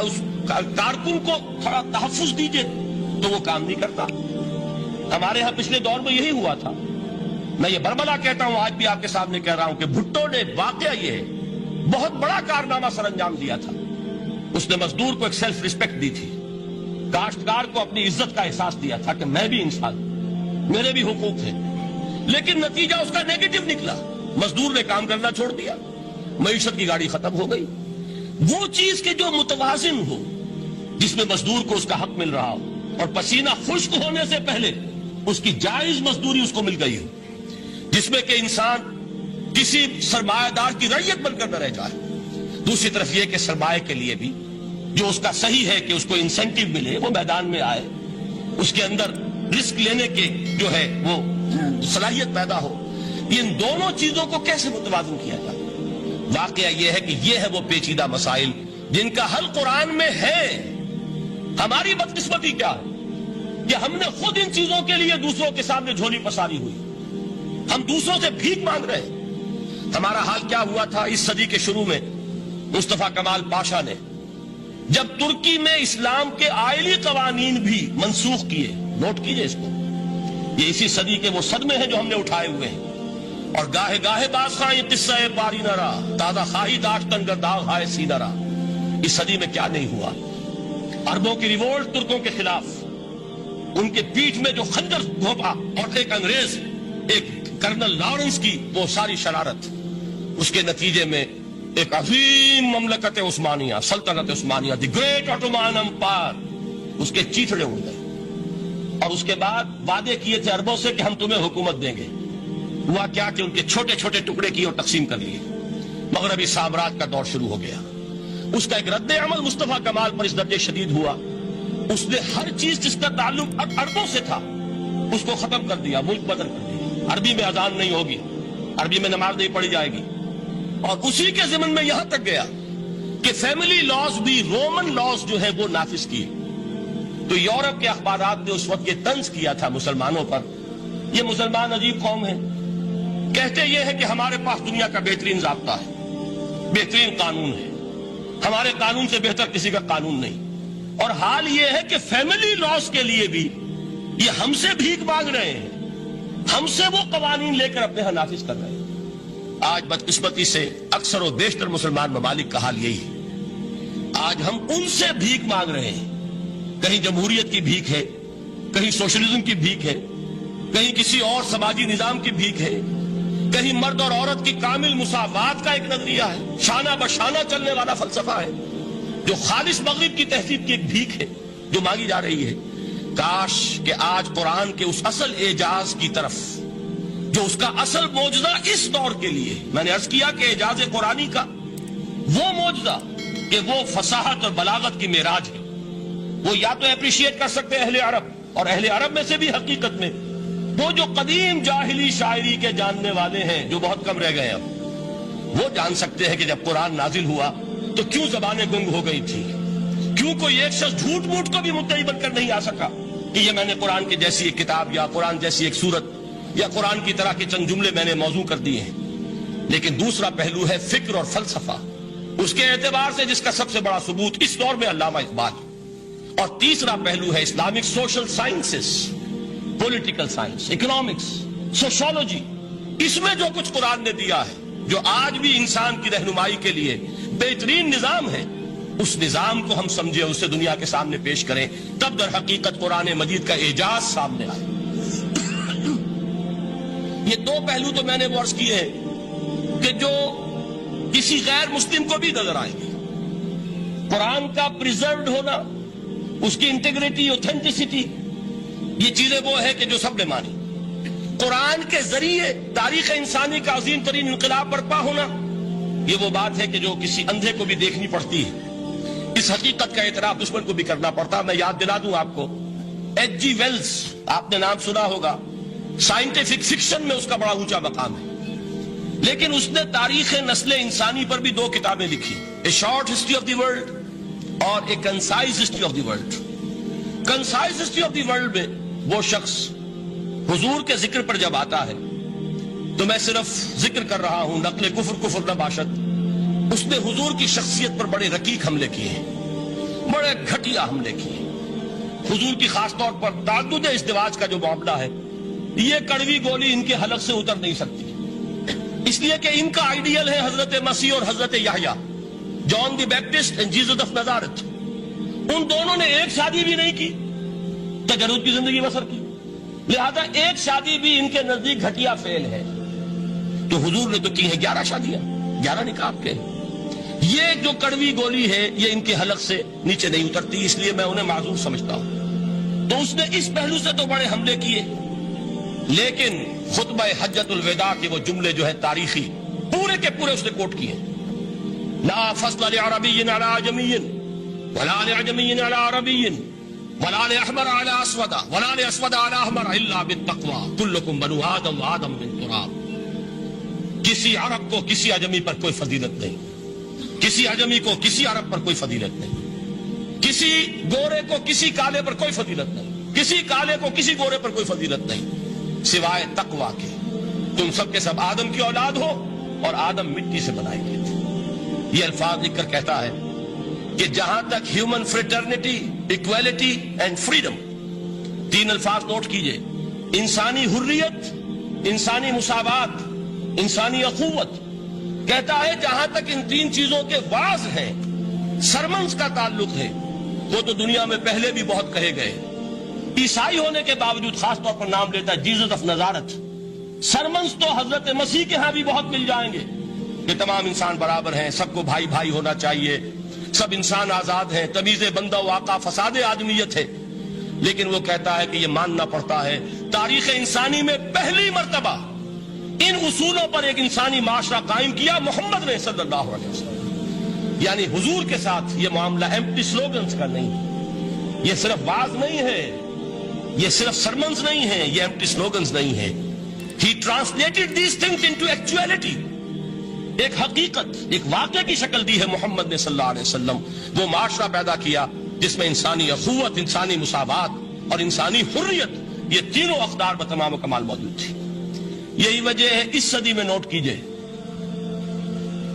S3: اس کارکن کو تھوڑا تحفظ دیجئے تو وہ کام نہیں کرتا. ہمارے ہاں پچھلے دور میں یہی ہوا تھا. میں یہ بربلا کہتا ہوں، آج بھی آپ کے سامنے کہہ رہا ہوں کہ بھٹو نے واقعہ یہ ہے بہت بڑا کارنامہ سر انجام دیا تھا. اس نے مزدور کو ایک سیلف ریسپیکٹ دی تھی، کاشتکار کو اپنی عزت کا احساس دیا تھا کہ میں بھی انسان، میرے بھی حقوق ہیں. لیکن نتیجہ اس کا نیگیٹو نکلا. مزدور نے کام کرنا چھوڑ دیا، معیشت کی گاڑی ختم ہو گئی. وہ چیز کے جو متوازن ہو، جس میں مزدور کو اس کا حق مل رہا ہو اور پسینہ خشک ہونے سے پہلے اس کی جائز مزدوری اس کو مل گئی ہو، جس میں کہ انسان کسی سرمایہ دار کی رعیت بن کر نہ رہ جائے. دوسری طرف یہ کہ سرمایہ کے لیے بھی جو اس کا صحیح ہے کہ اس کو انسینٹیو ملے، وہ میدان میں آئے، اس کے اندر رسک لینے کے جو ہے وہ صلاحیت پیدا ہو. ان دونوں چیزوں کو کیسے متوازن کیا جائے؟ واقعہ یہ ہے کہ یہ ہے وہ پیچیدہ مسائل جن کا حل قرآن میں ہے. ہماری بدقسمتی کیا ہے کہ ہم نے خود ان چیزوں کے لیے دوسروں کے سامنے جھولی پساری ہوئی، ہم دوسروں سے بھیک مانگ رہے ہیں. ہمارا حال کیا ہوا تھا اس صدی کے شروع میں؟ مصطفیٰ کمال پاشا نے جب ترکی میں اسلام کے آئلی قوانین بھی منسوخ کیے، نوٹ کیجئے اس کو، یہ اسی صدی کے وہ صدمے ہیں جو ہم نے اٹھائے ہوئے ہیں. اور گاہے گاہے باز خواہ یہ قصہ پاری نہ رہا، تازہ خواہی داشتن گرداغ ہائے سی نہ رہا. اس صدی میں کیا نہیں ہوا؟ عربوں کی ریوولٹ ترکوں کے خلاف، ان کے پیٹھ میں جو خنجر گھونپا، اور ایک انگریز، ایک کرنل لارنس کی وہ ساری شرارت، اس کے نتیجے میں ایک عظیم مملکت عثمانیہ، سلطنت عثمانیہ، دی گریٹ آٹومان امپائر، اس کے چیتڑے اڑ گئے. اور اس کے بعد وعدے کیے تھے عربوں سے کہ ہم تمہیں حکومت دیں گے. ہوا کیا کہ ان کے چھوٹے چھوٹے ٹکڑے کیے اور تقسیم کر لیے. مغربی سامراج کا دور شروع ہو گیا. اس کا ایک رد عمل مصطفیٰ کمال پر اس درجے شدید ہوا، اس نے ہر چیز جس کا تعلق عربوں سے تھا اس کو ختم کر دیا، ملک بدل کر دیا. عربی میں اذان نہیں ہوگی، عربی میں نماز نہیں پڑھی جائے گی. اور اسی کے ضمن میں یہاں تک گیا کہ فیملی لاز بھی، رومن لاز جو ہے وہ نافذ کیے. تو یورپ کے اخبارات نے اس وقت یہ طنز کیا تھا مسلمانوں پر، یہ مسلمان عجیب قوم ہے، کہتے یہ ہے کہ ہمارے پاس دنیا کا بہترین ضابطہ ہے، بہترین قانون ہے، ہمارے قانون سے بہتر کسی کا قانون نہیں، اور حال یہ ہے کہ فیملی لاز کے لیے بھی یہ ہم سے بھیک مانگ رہے ہیں، ہم سے وہ قوانین لے کر اپنے ہاں نافذ کر رہے ہیں۔ آج بدقسمتی سے اکثر و بیشتر مسلمان ممالک کا حال یہی ہے، آج ہم ان سے بھیک مانگ رہے ہیں، کہیں جمہوریت کی بھیک ہے، کہیں سوشلزم کی بھیک ہے، کہیں کسی اور سماجی نظام کی بھیک ہے، کہیں مرد اور عورت کی کامل مساوات کا ایک نظریہ ہے، شانہ بشانہ چلنے والا فلسفہ ہے، جو خالص مغرب کی تہذیب کی ایک بھیک ہے جو مانگی جا رہی ہے۔ کاش کہ آج قرآن کے اس اصل اعجاز کی طرف، جو اس کا اصل معجزہ اس دور کے لیے، میں نے عرض کیا کہ اعجاز قرآنی کا وہ معجزہ کہ وہ فصاحت اور بلاغت کی معراج ہے، وہ یا تو اپریشیٹ کر سکتے اہل عرب، اور اہل عرب میں سے بھی حقیقت میں وہ جو قدیم جاہلی شاعری کے جاننے والے ہیں جو بہت کم رہ گئے اب، وہ جان سکتے ہیں کہ جب قرآن نازل ہوا تو کیوں زبانیں گنگ ہو گئی تھی، کیوں کوئی ایک شخص جھوٹ موٹ کو بھی مدعی بن کر نہیں آ سکا کہ یہ میں نے قرآن کی جیسی ایک کتاب یا قرآن جیسی ایک سورت یا قرآن کی طرح کے چند جملے میں نے موضوع کر دیے ہیں۔ لیکن دوسرا پہلو ہے فکر اور فلسفہ، اس کے اعتبار سے جس کا سب سے بڑا ثبوت اس دور میں علامہ اقبال، اور تیسرا پہلو ہے Islamic social sciences, political science, economics, sociology, اس میں جو کچھ قرآن نے دیا ہے، جو آج بھی انسان کی رہنمائی کے لیے بہترین نظام ہے، اس نظام کو ہم سمجھے، اسے دنیا کے سامنے پیش کریں، تب در حقیقت قرآن مجید کا اعجاز سامنے آئے۔ یہ دو پہلو تو میں نے وہ عرض کیے ہیں کہ جو کسی غیر مسلم کو بھی نظر آئیں گے۔ قرآن کا پریزروڈ ہونا، اس کی انٹیگریٹی، اوتھینٹسٹی، یہ چیزیں وہ ہے کہ جو سب نے مانی۔ قرآن کے ذریعے تاریخ انسانی کا عظیم ترین انقلاب برپا ہونا، یہ وہ بات ہے کہ جو کسی اندھے کو بھی دیکھنی پڑتی ہے۔ اس حقیقت کا اعتراف دشمن کو بھی کرنا پڑتا۔ میں یاد دلا دوں آپ کو، ایچ جی ویلز، آپ نے نام سنا ہوگا، سائنٹیفک فکشن میں اس کا بڑا اونچا مقام ہے، لیکن اس نے تاریخ نسل انسانی پر بھی دو کتابیں لکھی، a short history of the world اور a concise history of the world. Concise history of the world میں وہ شخص حضور کے ذکر پر جب آتا ہے تو میں صرف ذکر کر رہا ہوں، نقل کفر نہ باشد، اس نے حضور کی شخصیت پر بڑے رقیق حملے کیے ہیں، بڑے گھٹیا حملے کیے ہیں۔ حضور کی خاص طور پر تعدد ازدواج کا جو معاملہ ہے، یہ کڑوی گولی ان کے حلق سے اتر نہیں سکتی، اس لیے کہ ان کا آئیڈیل ہے حضرت مسیح اور حضرت یحییٰ، جان دی بیپٹسٹ اینڈ جیسس آف نازارت۔ ان دونوں نے ایک شادی بھی نہیں کی، تجرد کی زندگی بسر کی، لہذا ایک شادی بھی ان کے نزدیک گھٹیا فعل ہے۔ تو حضور نے تو کی ہیں 11 شادیاں، 11 نکاح کے۔ یہ جو کڑوی گولی ہے یہ ان کے حلق سے نیچے نہیں اترتی، اس لیے میں انہیں معذور سمجھتا ہوں۔ تو اس نے اس پہلو سے تو بڑے حملے کیے، لیکن خطبہ حجۃ الوداع کے وہ جملے جو ہے تاریخی، پورے کے پورے اس نے کوٹ کیے، لا فضل لعربی علی عجمی ولا لعجمی علی عربی ولا لأحمر على اسود ولا لأسود على احمر الا بالتقوى كلكم بنو آدم وآدم من تراب۔ کسی عرب کو کسی عجمی پر کوئی فضیلت نہیں، کسی عجمی کو کسی عرب پر کوئی فضیلت نہیں، کسی گورے کو کسی کالے پر کوئی فضیلت نہیں، کسی کالے کو کسی گورے پر کوئی فضیلت نہیں سوائے تقویٰ کے۔ تم سب کے سب آدم کی اولاد ہو اور آدم مٹی سے بنائے گئے تھے۔ یہ الفاظ لکھ کر کہتا ہے کہ جہاں تک human fraternity, equality and freedom, تین الفاظ نوٹ کیجئے، انسانی حریت، انسانی مساوات، انسانی اخوت، کہتا ہے جہاں تک ان تین چیزوں کے واز ہیں، سرمنز کا تعلق ہے، وہ تو دنیا میں پہلے بھی بہت کہے گئے۔ عیسائی ہونے کے باوجود خاص طور پر نام لیتا ہے جیسس آف نازارت۔ سرمنز تو حضرت مسیح کے ہاں بھی بہت مل جائیں گے کہ تمام انسان برابر ہیں، سب کو بھائی بھائی ہونا چاہیے، سب انسان آزاد ہیں، تمیز بندہ و آقا فساد آدمیت ہے۔ لیکن وہ کہتا ہے کہ یہ ماننا پڑتا ہے تاریخ انسانی میں پہلی مرتبہ ان اصولوں پر ایک انسانی معاشرہ قائم کیا محمد نے صلی اللہ علیہ وسلم۔ یعنی حضور کے ساتھ یہ معاملہ ایمپٹی سلوگنز کا نہیں، یہ صرف واز نہیں ہے، یہ صرف سرمنز نہیں ہے، یہ ایمپٹی سلوگنز نہیں ہے۔ He translated these things into actuality۔ ایک حقیقت، ایک واقعے کی شکل دی ہے محمد نے صلی اللہ علیہ وسلم۔ وہ معاشرہ پیدا کیا جس میں انسانی اخوت، انسانی مساوات اور انسانی حریت، یہ تینوں اقدار بتمام و کمال موجود تھی۔ یہی وجہ ہے اس صدی میں نوٹ کیجئے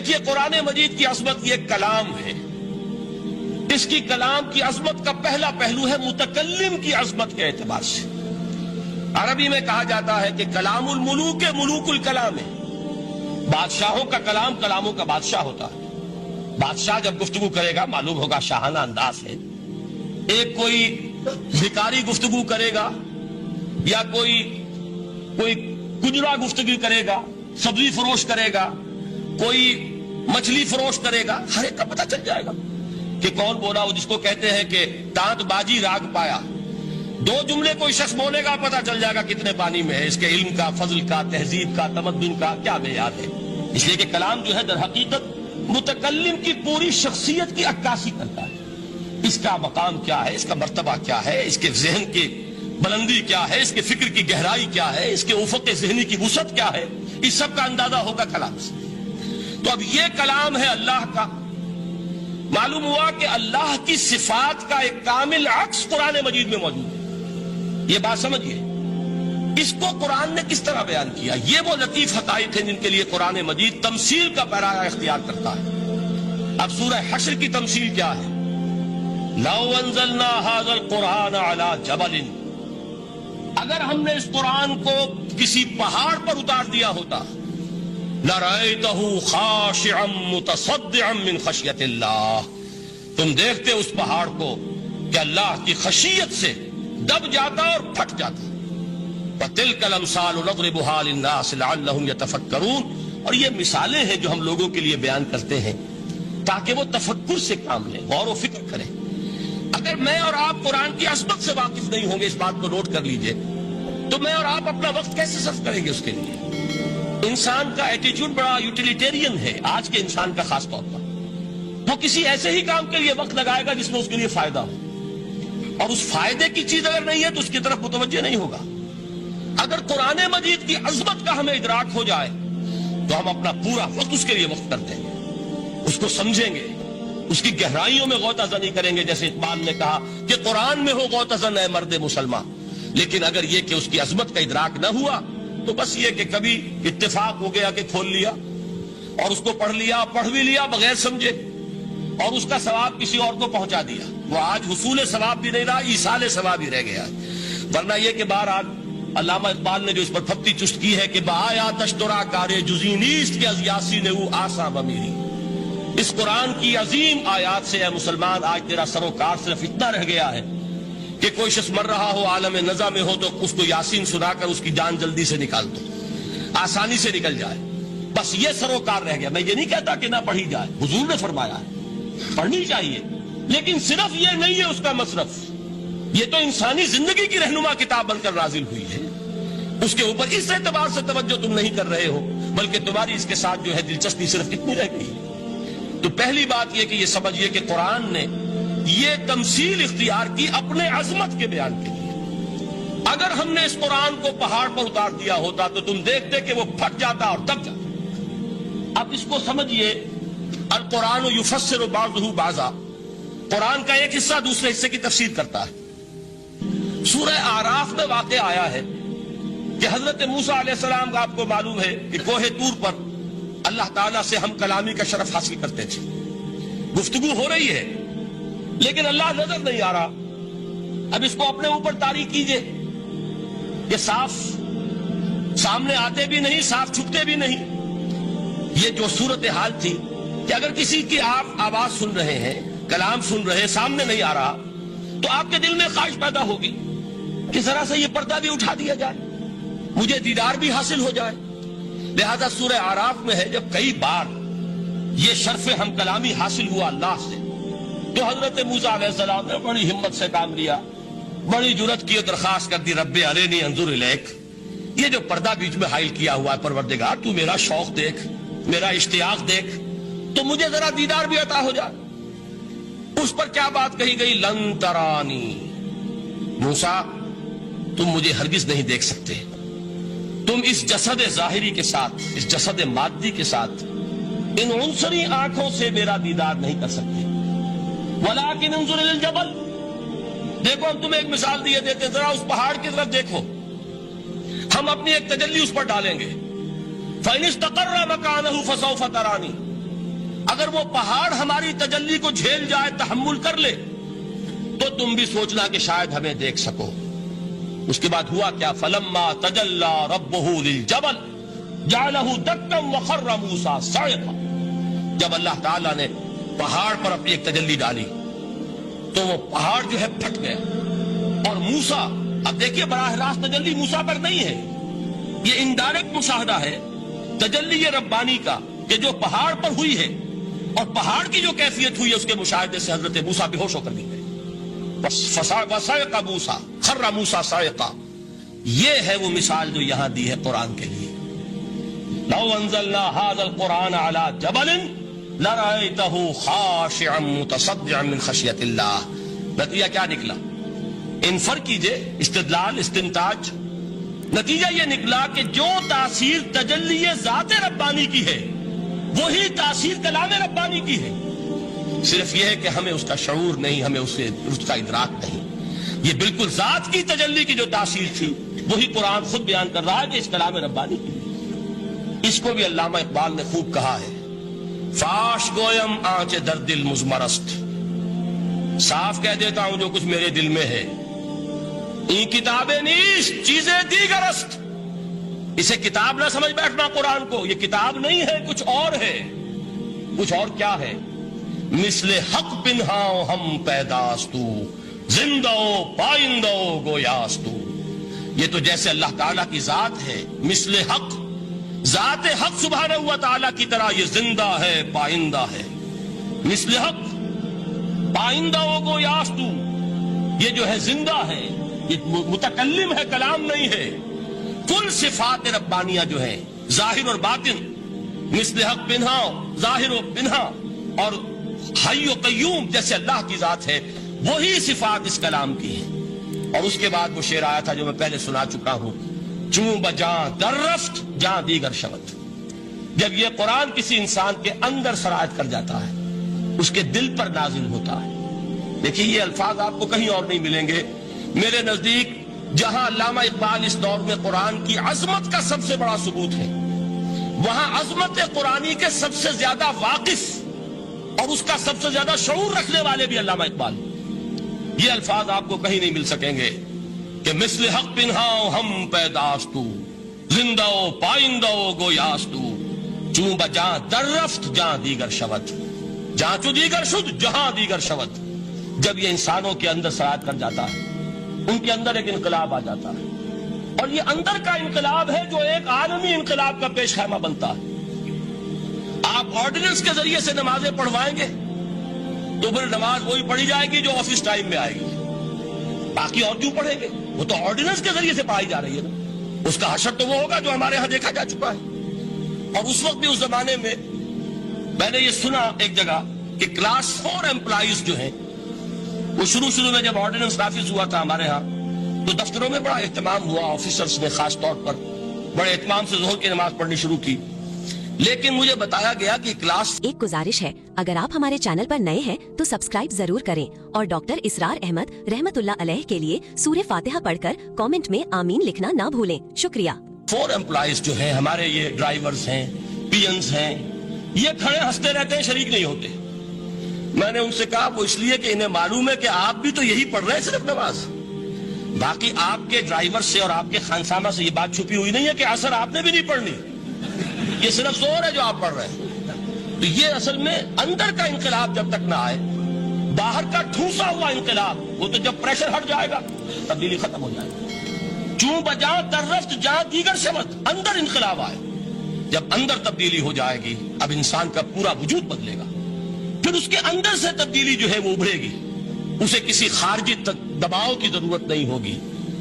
S3: دیکھیے قرآن مجید کی عظمت یہ کلام ہے. اس کی کلام کی عظمت کا پہلا پہلو ہے متکلم کی عظمت کے اعتبار سے. عربی میں کہا جاتا ہے کہ کلام الملوک ملوک الکلام ہے. بادشاہوں کا کلام کلاموں کا بادشاہ ہوتا ہے. بادشاہ جب گفتگو کرے گا معلوم ہوگا شاہانہ انداز ہے. ایک کوئی بھکاری گفتگو کرے گا یا کوئی کجرا گفتگو کرے گا, سبزی فروش کرے گا, کوئی مچھلی فروش کرے گا, ہر ایک کا پتہ چل جائے گا کہ کون بولا. وہ جس کو کہتے ہیں کہ دانت بازی راگ پایا. 2 جملے کوئی شخص بولے گا پتہ چل جائے گا کتنے پانی میں ہے, اس کے علم کا, فضل کا, تہذیب کا, تمدن کا کیا معیار ہے. اس لیے کہ کلام جو ہے در حقیقت متکلم کی پوری شخصیت کی عکاسی کرتا ہے. اس کا مقام کیا ہے, اس کا مرتبہ کیا ہے, اس کے ذہن کی بلندی کیا ہے, اس کے فکر کی گہرائی کیا ہے, اس کے افق ذہنی کی وسعت کیا ہے, اس سب کا اندازہ ہوگا کلام سے. تو اب یہ کلام ہے اللہ کا. معلوم ہوا کہ اللہ کی صفات کا ایک کامل عکس قرآن مجید میں موجود ہے. یہ بات سمجھیے. اس کو قرآن نے کس طرح بیان کیا؟ یہ وہ لطیف حقائق ہیں جن کے لیے قرآن مجید تمثیل کا پیرایا اختیار کرتا ہے. اب سورہ حشر کی تمثیل کیا ہے؟ لو انزلنا هذا القرآن على جبل, اگر ہم نے اس قرآن کو کسی پہاڑ پر اتار دیا ہوتا, لرأيته خاشعا متصدعا من خشية اللہ, تم دیکھتے اس پہاڑ کو کہ اللہ کی خشیت سے دب جاتا اور پھٹ جاتا. وَتِلْكَ الْأَمْثَالُ نَضْرِبُهَا لِلنَّاسِ لَعَلَّهُمْ يَتَفَكَّرُونَ. اور یہ مثالیں ہیں جو ہم لوگوں کے لیے بیان کرتے ہیں تاکہ وہ تفکر سے کام لیں, غور و فکر کریں. اگر میں اور آپ قرآن کی عظمت سے واقف نہیں ہوں گے, اس بات کو نوٹ کر لیجئے, تو میں اور آپ اپنا وقت کیسے صرف کریں گے اس کے لیے؟ انسان کا ایٹیچیوڈ بڑا یوٹیلیٹیرین ہے آج کے انسان کا خاص طور پر. وہ کسی ایسے ہی کام کے لیے وقت لگائے گا جس میں اس کے لیے فائدہ ہو, اور اس فائدے کی چیز اگر نہیں ہے تو اس کی طرف متوجہ نہیں ہوگا. اگر قرآن مجید کی عظمت کا ہمیں ادراک ہو جائے تو ہم اپنا پورا وقت اس کے لیے وقف کر دیں گے, اس کو سمجھیں گے, اس کی گہرائیوں میں غوطہ زنی کریں گے. جیسے اقبال نے کہا کہ قرآن میں ہو غوطہ زن اے مرد مسلمان. لیکن اگر یہ کہ اس کی عظمت کا ادراک نہ ہوا تو بس یہ کہ کبھی اتفاق ہو گیا کہ کھول لیا اور اس کو پڑھ لیا, پڑھ بھی لیا بغیر سمجھے, اور اس کا ثواب کسی اور کو پہنچا دیا. وہ آج حصول ثواب بھی نہیں رہا, ایصال ثواب ہی رہ گیا. ورنہ یہ کہ بہرحال علامہ اقبال نے جو اس پر پھپتی چست کی ہے کہ بآیا تشترا کارے جزی نیست کہ از یاسین او آسا بمیری. اس قرآن کی عظیم آیات سے اے مسلمان آج تیرا سروکار صرف اتنا رہ گیا ہے کہ کوئی شخص مر رہا ہو, عالم نزا میں ہو, تو اس کو یاسین سنا کر اس کی جان جلدی سے نکال دو, آسانی سے نکل جائے. بس یہ سروکار رہ گیا. میں یہ نہیں کہتا کہ نہ پڑھی جائے, حضور نے فرمایا ہے پڑھنی چاہیے, لیکن صرف یہ نہیں ہے اس کا مصرف. یہ تو انسانی زندگی کی رہنما کتاب بن کر نازل ہوئی ہے. اس کے اوپر اس اعتبار سے توجہ تم نہیں کر رہے ہو, بلکہ تمہاری اس کے ساتھ جو ہے دلچسپی صرف اتنی رہ گئی. تو پہلی بات یہ کہ یہ سمجھیے کہ قرآن نے یہ تمثیل اختیار کی اپنے عظمت کے بیان کے لیے. اگر ہم نے اس قرآن کو پہاڑ پر اتار دیا ہوتا تو تم دیکھتے کہ وہ پھٹ جاتا اور دب جاتا. اب اس کو سمجھیے, القرآن یفسر بعضہ بعضا, قرآن کا ایک حصہ دوسرے حصے کی تفسیر کرتا ہے. سورہ اعراف میں واقع آیا ہے کہ حضرت موسیٰ علیہ السلام کا آپ کو معلوم ہے کہ کوہ طور پر اللہ تعالیٰ سے ہم کلامی کا شرف حاصل کرتے تھے. گفتگو ہو رہی ہے لیکن اللہ نظر نہیں آ رہا. اب اس کو اپنے اوپر طاری کیجئے. یہ صاف سامنے آتے بھی نہیں, صاف چھپتے بھی نہیں. یہ جو صورتحال تھی کہ اگر کسی کی آپ آواز سن رہے ہیں, کلام سن رہے ہیں, سامنے نہیں آ رہا, تو آپ کے دل میں خواہش پیدا ہوگی کہ ذرا سے یہ پردہ بھی اٹھا دیا جائے, مجھے دیدار بھی حاصل ہو جائے. لہذا سورہ اعراف میں ہے جب کئی بار یہ شرف ہم کلامی حاصل ہوا اللہ سے, تو حضرت موسیٰ علیہ السلام نے بڑی ہمت سے کام لیا, بڑی جرت کی, درخواست کر دی, رب ارنی انظر الیک. یہ جو پردہ بیچ میں حائل کیا ہوا ہے پروردگار, تو میرا شوق دیکھ, میرا اشتیاق دیکھ, تو مجھے ذرا دیدار بھی عطا ہو جائے. اس پر کیا بات کہی گئی؟ لن ترانی, موسیٰ تم مجھے ہرگز نہیں دیکھ سکتے, تم اس جسد ظاہری کے ساتھ, اس جسد مادی کے ساتھ, ان عنصری آنکھوں سے میرا دیدار نہیں کر سکتے. ولیکن انظر الی الجبل, دیکھو ہم تمہیں ایک مثال دیے دیتے, ذرا اس پہاڑ کی طرف دیکھو, ہم اپنی ایک تجلی اس پر ڈالیں گے. فَإِنِ اسْتَقَرَّ مَكَانَهُ فَسَوْفَ تَرَانِي, اگر وہ پہاڑ ہماری تجلی کو جھیل جائے, تحمل کر لے, تو تم بھی سوچنا کہ شاید ہمیں دیکھ سکو. اس کے بعد ہوا کیا؟ فلما تجلی ربہ للجبل جعلہ دکا وخر موسیٰ صعقا. جب اللہ تعالیٰ نے پہاڑ پر اپنی ایک تجلی ڈالی تو وہ پہاڑ جو ہے پھٹ گیا. اور موسیٰ, اب دیکھیے براہ راست تجلی موسیٰ پر نہیں ہے, یہ انڈائریکٹ مشاہدہ ہے تجلی ربانی کا کہ جو پہاڑ پر ہوئی ہے, اور پہاڑ کی جو کیفیت ہوئی ہے اس کے مشاہدے سے حضرت موسیٰ بے ہوش ہو کر گر گئے. وَصَعِقَ مُوسَىٰ خَرَّ مُوسَىٰ صَعِقًا. یہ ہے وہ مثال جو یہاں دی ہے قرآن کے لیے. لَوْ أَنزَلْنَا هَذَا الْقُرْآنَ عَلَىٰ جَبَلٍ لَرَأَيْتَهُ خَاشِعًا مُتَصَدِّعًا مِّنْ خَشْيَةِ اللَّهِ. نتیجہ کیا نکلا؟ انفر کیجئے, استدلال, استنتاج. نتیجہ یہ نکلا کہ جو تاثیر تجلی ذات ربانی کی ہے وہی تاثیر کلام ربانی کی ہے. صرف یہ ہے کہ ہمیں اس کا شعور نہیں, ہمیں اس کا ادراک نہیں. یہ بالکل ذات کی تجلی کی جو تاثیر تھی وہی قرآن خود بیان کر رہا ہے کہ اس کلام ربانی کی. اس کو بھی علامہ اقبال نے خوب کہا ہے, فاش گویم آنچ در دل مزمرست. صاف کہہ دیتا ہوں جو کچھ میرے دل میں ہے. این کتابیں نیش چیزیں دیگر است. اسے کتاب نہ سمجھ بیٹھنا قرآن کو, یہ کتاب نہیں ہے, کچھ اور ہے. کچھ اور کیا ہے؟ مثل حق پنہاؤ ہم پیداستو زندہ پائندہ گویاستو. یہ تو جیسے اللہ تعالیٰ کی ذات ہے, مثل حق, ذات حق سبحانہ و تعالیٰ کی طرح یہ زندہ ہے, پائندہ ہے. مثل حق, پائندہ گویاستو, یہ جو ہے زندہ ہے, یہ متکلم ہے, کلام نہیں ہے. کل صفات ربانیہ جو ہے ظاہر اور باطن, مثل حق پنہاؤ, ظاہر و پنہا, اور حی و قیوم جیسے اللہ کی ذات ہے, وہی صفات اس کلام کی ہیں. اور اس کے بعد وہ شعر آیا تھا جو میں پہلے سنا چکا ہوں, چون بجاں در رفت جاں دیگر شود. جب یہ قرآن کسی انسان کے اندر سرایت کر جاتا ہے, اس کے دل پر نازل ہوتا ہے. دیکھیے یہ الفاظ آپ کو کہیں اور نہیں ملیں گے. میرے نزدیک جہاں علامہ اقبال اس دور میں قرآن کی عظمت کا سب سے بڑا ثبوت ہے, وہاں عظمت قرآنی کے سب سے زیادہ واقف اور اس کا سب سے زیادہ شعور رکھنے والے بھی علامہ اقبال. یہ الفاظ آپ کو کہیں نہیں مل سکیں گے کہ مثل حق پنہاؤ ہم پیداستو زندہ پائندہ گویاستو چون بجاں در رفت جہاں دیگر شود. جہاں چو دیگر شد جہاں دیگر شود. جب یہ انسانوں کے اندر سرایت کر جاتا ہے, ان کے اندر ایک انقلاب آ جاتا ہے, اور یہ اندر کا انقلاب ہے جو ایک عالمی انقلاب کا پیش خیمہ بنتا ہے. آپ آرڈیننس کے ذریعے سے نمازیں پڑھوائیں گے تو پھر نماز وہی پڑھی جائے گی جو آفس ٹائم میں آئے گی, باقی اور کیوں پڑھیں گے؟ وہ تو آرڈیننس کے ذریعے سے پڑھائی جا رہی ہے نا. اس کا حشر تو وہ ہوگا جو ہمارے ہاں دیکھا جا چکا ہے. اور اس وقت بھی, اس زمانے میں میں نے یہ سنا ایک جگہ کہ کلاس 4 امپلائیز جو ہیں, وہ شروع میں جب آرڈیننس نافذ ہوا تھا ہمارے ہاں تو دفتروں میں بڑا اہتمام ہوا, آفیسرز نے خاص طور پر بڑے اہتمام سے ظہر کی نماز پڑھنی شروع کی. لیکن مجھے بتایا گیا کہ کلاس,
S2: ایک گزارش ہے, اگر آپ ہمارے چینل پر نئے ہیں تو سبسکرائب ضرور کریں, اور ڈاکٹر اسرار احمد رحمت اللہ علیہ کے لیے سورہ فاتحہ پڑھ کر کامنٹ میں آمین لکھنا نہ بھولیں. شکریہ.
S3: 4 امپلائیز جو ہیں ہمارے, یہ ڈرائیورز ہیں, پی-انز ہیں, یہ کھڑے ہنستے رہتے ہیں, شریک نہیں ہوتے. میں نے ان سے کہا وہ اس لیے کہ انہیں معلوم ہے کہ آپ بھی تو یہی پڑھ رہے ہیں صرف نماز, باقی آپ کے ڈرائیور سے اور آپ کے خانسامہ سے یہ بات چھپی ہوئی نہیں ہے کہ عصر آپ نے بھی نہیں پڑھنی, یہ صرف زور ہے جو آپ پڑھ رہے ہیں. تو یہ اصل میں اندر کا انقلاب جب تک نہ آئے, باہر کا ٹھوسا ہوا انقلاب, وہ تو جب پریشر ہٹ جائے گا تبدیلی ختم ہو جائے گی. چون بجاں در رفت جہاں دیگر شود, اندر انقلاب آئے. جب اندر تبدیلی ہو جائے گی اب انسان کا پورا وجود بدلے گا, پھر اس کے اندر سے تبدیلی جو ہے وہ ابھرے گی, اسے کسی خارجی دباؤ کی ضرورت نہیں ہوگی.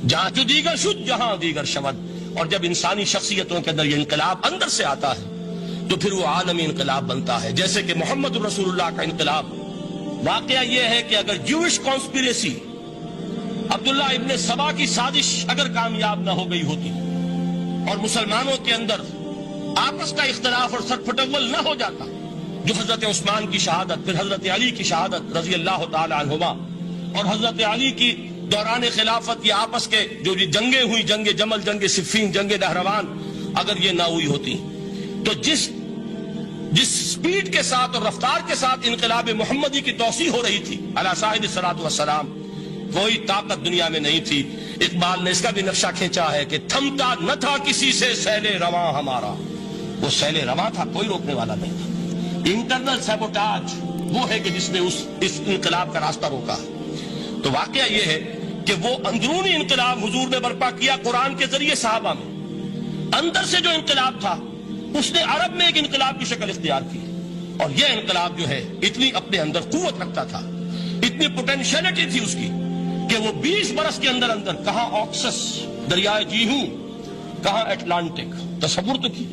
S3: جہاں جو دیگر شد جہاں دیگر شود. اور جب انسانی شخصیتوں کے اندر یہ انقلاب اندر سے آتا ہے تو پھر وہ عالمی انقلاب بنتا ہے, جیسے کہ محمد رسول اللہ کا انقلاب. واقعہ یہ ہے کہ اگر جوش کانسپیریسی, عبداللہ ابن سبا کی سازش اگر کامیاب نہ ہو گئی ہوتی اور مسلمانوں کے اندر آپس کا اختلاف اور سرپھٹول نہ ہو جاتا, جو حضرت عثمان کی شہادت, پھر حضرت علی کی شہادت رضی اللہ تعالی عنہما, اور حضرت علی کی دوران خلافت یہ آپس کے جو جنگیں ہوئی, جنگ جمل, جنگ صفین, جنگ نہروان, اگر یہ نہ ہوئی ہوتی تو جس جس سپیڈ کے ساتھ اور رفتار کے ساتھ انقلاب محمدی کی توسیع ہو رہی تھی علی صاحب الصلاۃ والسلام، کوئی طاقت دنیا میں نہیں تھی۔ اقبال نے اس کا بھی نقشہ کھینچا ہے کہ تھمتا نہ تھا کسی سے سیل رواں ہمارا، وہ سیل رواں تھا، کوئی روکنے والا نہیں تھا۔ انٹرنل سیبوٹاج وہ ہے کہ جس نے اس انقلاب کا راستہ روکا۔ تو واقعہ یہ ہے کہ وہ اندرونی انقلاب حضور نے برپا کیا قرآن کے ذریعے صحابہ میں، اندر سے جو انقلاب تھا اس نے عرب میں ایک انقلاب کی شکل اختیار کی، اور یہ انقلاب جو ہے اتنی اپنے اندر قوت رکھتا تھا، اتنی پوٹینشیلٹی تھی اس کی کہ وہ 20 برس کے اندر کہاں آکسس دریائے جیہوں، کہاں اٹلانٹک، تصور تو کی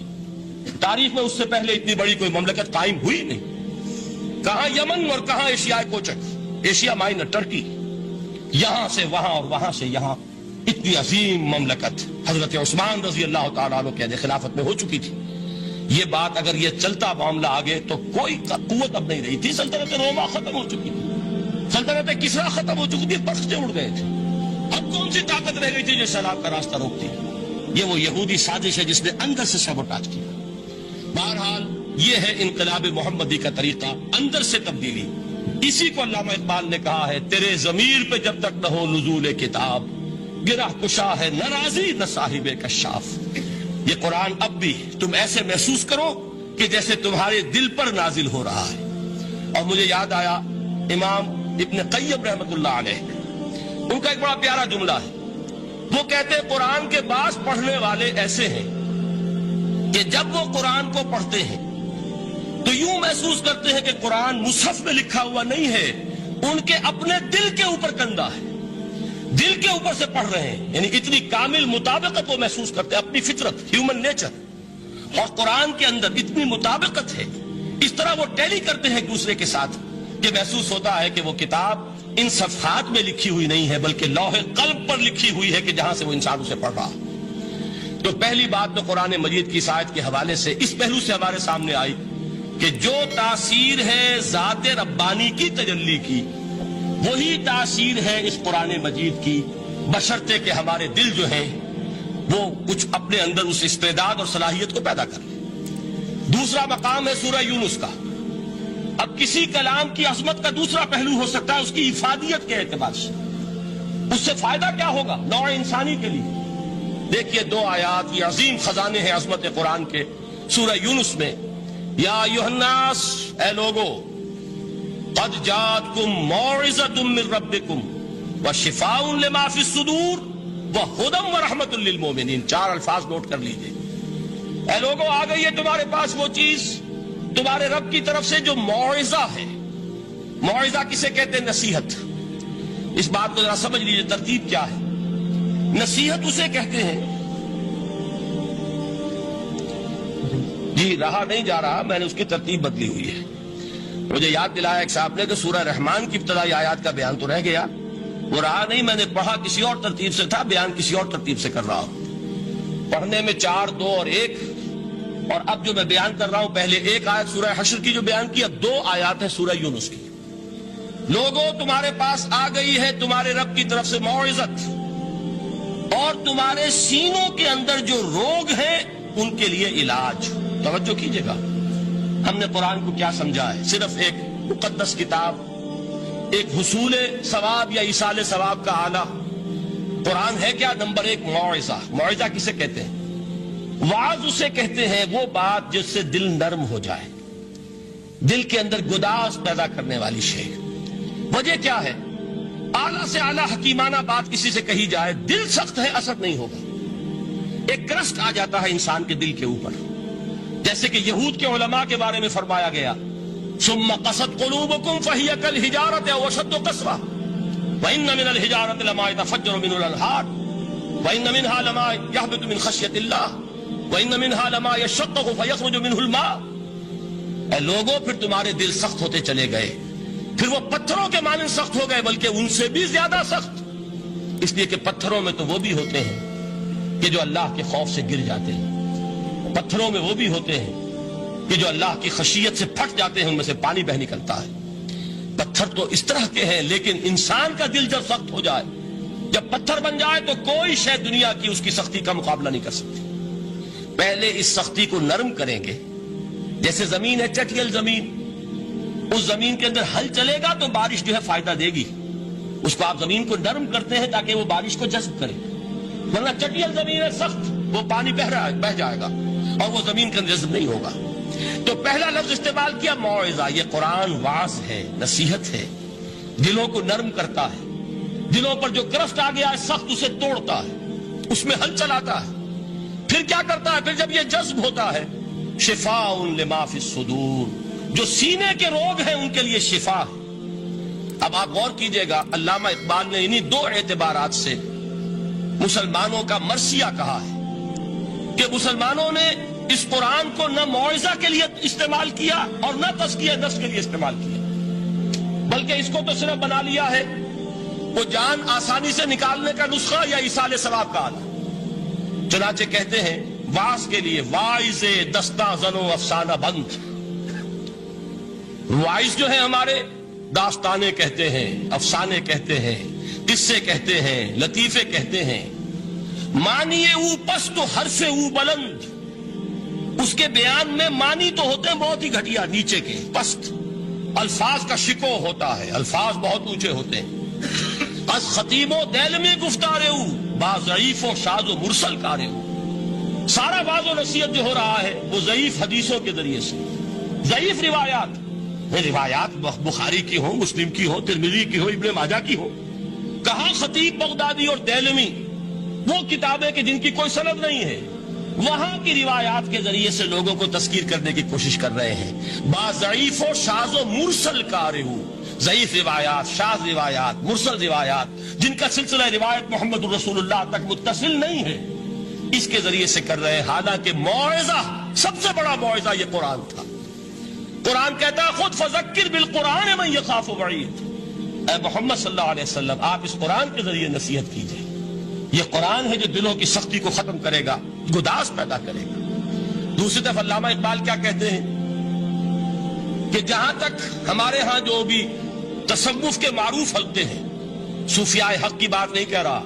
S3: تاریخ میں اس سے پہلے اتنی بڑی کوئی مملکت قائم ہوئی نہیں، کہاں یمن اور کہاں ایشیا کوچک، ایشیا مائنر ٹرکی، یہاں سے وہاں اور وہاں سے یہاں، اتنی عظیم مملکت حضرت عثمان رضی اللہ تعالیٰ عنہ کے خلافت میں ہو چکی تھی۔ یہ بات اگر یہ چلتا معاملہ آگے تو کوئی قوت اب نہیں رہی تھی، سلطنت روما ختم ہو چکی تھی، سلطنت کسرا ختم ہو چکی تھی، پرچے اڑ گئے تھے، اب کون سی طاقت رہ گئی تھی جو سیلاب کا راستہ روکتی؟ یہ وہ یہودی سازش ہے جس نے اندر سے سیبوٹاج کیا۔ بہرحال یہ ہے انقلاب محمدی کا طریقہ، اندر سے تبدیلی۔ اسی کو علامہ اقبال نے کہا ہے، تیرے ضمیر پہ جب تک نہ ہو نزول کتاب، گرہ کشا ہے نہ راضی نہ صاحب کشاف۔ یہ قرآن اب بھی تم ایسے محسوس کرو کہ جیسے تمہارے دل پر نازل ہو رہا ہے۔ اور مجھے یاد آیا امام ابن قیم رحمت اللہ علیہ، ان کا ایک بڑا پیارا جملہ ہے، وہ کہتے ہیں قرآن کے بعض پڑھنے والے ایسے ہیں کہ جب وہ قرآن کو پڑھتے ہیں تو یوں محسوس کرتے ہیں کہ قرآن مصحف میں لکھا ہوا نہیں ہے، ان کے اپنے دل کے اوپر کندہ ہے، دل کے اوپر سے پڑھ رہے ہیں، یعنی اتنی کامل مطابقت وہ محسوس کرتے ہیں، اپنی فطرت، ہیومن نیچر اور قرآن کے اندر اتنی مطابقت ہے، اس طرح وہ ٹیلی کرتے ہیں ایک دوسرے کے ساتھ کہ محسوس ہوتا ہے کہ وہ کتاب ان صفحات میں لکھی ہوئی نہیں ہے بلکہ لوح قلب پر لکھی ہوئی ہے کہ جہاں سے وہ انسان اسے پڑھ رہا۔ تو پہلی بات تو قرآن مجید کی آیت کے حوالے سے اس پہلو سے ہمارے سامنے آئی کہ جو تاثیر ہے ذات ربانی کی تجلی کی، وہی تاثیر ہے اس قرآن مجید کی، بشرطے کہ ہمارے دل جو ہیں وہ کچھ اپنے اندر اس استعداد اور صلاحیت کو پیدا کر لیں۔ دوسرا مقام ہے سورہ یونس کا۔ اب کسی کلام کی عظمت کا دوسرا پہلو ہو سکتا ہے اس کی افادیت کے اعتبار سے، اس سے فائدہ کیا ہوگا نوع انسانی کے لیے۔ دیکھیے 2 آیات، یہ عظیم خزانے ہیں عظمت قرآن کے۔ سورہ یونس میں یا ایھا الناس، اے لوگو، قد جاءتکم موعظۃ من ربکم وشفاء لما فی الصدور وہدی ورحمۃ للمؤمنین۔ 4 الفاظ نوٹ کر لیجئے۔ اے لوگو، آ گئی ہے تمہارے پاس وہ چیز تمہارے رب کی طرف سے جو موعظہ ہے۔ موعظہ کسے کہتے ہیں؟ نصیحت۔ اس بات کو ذرا سمجھ لیجئے، ترتیب کیا ہے۔ نصیحت اسے کہتے ہیں، جی رہا نہیں جا رہا، میں نے اس کی ترتیب بدلی ہوئی ہے۔ مجھے یاد دلایا ایک صاحب نے کہ سورہ رحمان کی ابتدائی آیات کا بیان تو رہ گیا، وہ رہا نہیں، میں نے پڑھا کسی اور ترتیب سے تھا، بیان کسی اور ترتیب سے کر رہا ہوں۔ پڑھنے میں 4، 2 اور 1، اور اب جو میں بیان کر رہا ہوں پہلے 1 آیت سورہ حشر کی جو بیان کی، اب 2 آیات ہے سورہ یونس کی۔ لوگوں، تمہارے پاس آ گئی ہے تمہارے رب کی طرف سے موعظت، اور تمہارے سینوں کے اندر جو روگ ہیں ان کے لیے علاج۔ توجہ کیجئے گا، ہم نے قرآن کو کیا سمجھا ہے؟ صرف ایک مقدس کتاب، ایک حصول ثواب یا ایصال ثواب کا آلہ۔ قرآن ہے کیا؟ نمبر 1 موعظہ۔ موعظہ کسے کہتے ہیں؟ وعظ اسے کہتے ہیں وہ بات جس سے دل نرم ہو جائے، دل کے اندر گداز پیدا کرنے والی شے۔ وجہ کیا ہے؟ اعلیٰ سے اعلیٰ حکیمانہ بات کسی سے کہی جائے، دل سخت ہے، اثر نہیں ہوگا، ایک کرسٹ آ جاتا ہے انسان کے دل کے اوپر۔ جیسے کہ یہود کے علماء کے بارے میں فرمایا گیا، ثم قست قلوبکم فہی کالحجارۃ او اشد قسوۃ وان من الحجارۃ لما يتفجر منه الانہار وان منها لما يهبط من خشیۃ اللہ وان منها لما يشقق فيخرج منه الماء۔ اے لوگوں، پھر تمہارے دل سخت ہوتے چلے گئے، پھر وہ پتھروں کے مانند سخت ہو گئے، بلکہ ان سے بھی زیادہ سخت، اس لیے کہ پتھروں میں تو وہ بھی ہوتے ہیں کہ جو اللہ کے خوف سے گر جاتے ہیں، پتھروں میں وہ بھی ہوتے ہیں کہ جو اللہ کی خشیت سے پھٹ جاتے ہیں، ان میں سے پانی بہ نکلتا ہے۔ پتھر تو اس طرح کے ہیں، لیکن انسان کا دل جب سخت ہو جائے، جب پتھر بن جائے، تو کوئی شے دنیا کی اس کی سختی کا مقابلہ نہیں کر سکتی۔ پہلے اس سختی کو نرم کریں گے، جیسے زمین ہے چٹیل زمین، اس زمین کے اندر ہل چلے گا تو بارش جو ہے فائدہ دے گی. اس کو آپ زمین کو نرم کرتے ہیں تاکہ وہ بارش کو جذب کرے، ورنہ چٹیل زمین ہے سخت، وہ پانی بہ جائے گا اور وہ زمین کا جذب نہیں ہوگا. تو پہلا لفظ استعمال کیا موعظہ. یہ قرآن واعظ ہے، نصیحت ہے، دلوں کو نرم کرتا ہے، دلوں پر جو کرفٹ آ گیا ہے سخت اسے توڑتا ہے، اس میں ہل چلاتا ہے. پھر کیا کرتا ہے؟ پھر جب یہ جذب ہوتا ہے شفاء لما فی الصدور، جو سینے کے روگ ہیں ان کے لیے شفا ہے. اب آپ غور کیجئے گا، علامہ اقبال نے انہی دو اعتبارات سے مسلمانوں کا مرثیہ کہا ہے کہ مسلمانوں نے اس قرآن کو نہ موعظہ کے لیے استعمال کیا اور نہ تزکیہ نفس کے لیے استعمال کیا، بلکہ اس کو تو صرف بنا لیا ہے وہ جان آسانی سے نکالنے کا نسخہ یا ایصال ثواب کا آلہ. چنانچہ کہتے ہیں واعظ کے لیے واعظ دستاں زن و افسانہ بند. واعظ جو ہے ہمارے داستانے کہتے ہیں، افسانے کہتے ہیں، قصے کہتے ہیں، لطیفے کہتے ہیں. معنی او پست و حرف او بلند، اس کے بیان میں معنی تو ہوتے ہیں بہت ہی گھٹیا، نیچے کے پست. الفاظ کا شکو ہوتا ہے، الفاظ بہت اونچے ہوتے ہیں. از خطیب و دیلمی گفتارے او با ضعیف و شاذ و مرسل کارے او. سارا باز و نصیحت جو ہو رہا ہے وہ ضعیف حدیثوں کے ذریعے سے، ضعیف روایات بخاری کی ہو، مسلم کی ہو، ترمذی کی ہو، ابن ماجہ کی ہو. کہاں خطیب بغدادی اور دیلمی، وہ کتابیں کہ جن کی کوئی سند نہیں ہے، وہاں کی روایات کے ذریعے سے لوگوں کو تذکیر کرنے کی کوشش کر رہے ہیں. با ضعیف و شاذ و مرسل کارے ہو، ضعیف روایات، شاذ روایات، مرسل روایات جن کا سلسلہ روایت محمد الرسول اللہ تک متصل نہیں ہے، اس کے ذریعے سے کر رہے ہیں. حالانکہ موعظہ، سب سے بڑا موعظہ یہ قرآن تھا. قرآن کہتا ہے خود فذکر بالقرآن من یخاف وعید. اے محمد صلی اللہ علیہ وسلم، آپ اس قرآن کے ذریعے نصیحت کیجئے. یہ قرآن ہے جو دلوں کی سختی کو ختم کرے گا، گداز پیدا کرے گا. دوسری طرف علامہ اقبال کیا کہتے ہیں کہ جہاں تک ہمارے ہاں جو بھی تصوف کے معروف حلقے ہیں، صوفیاء حق کی بات نہیں کہہ رہا،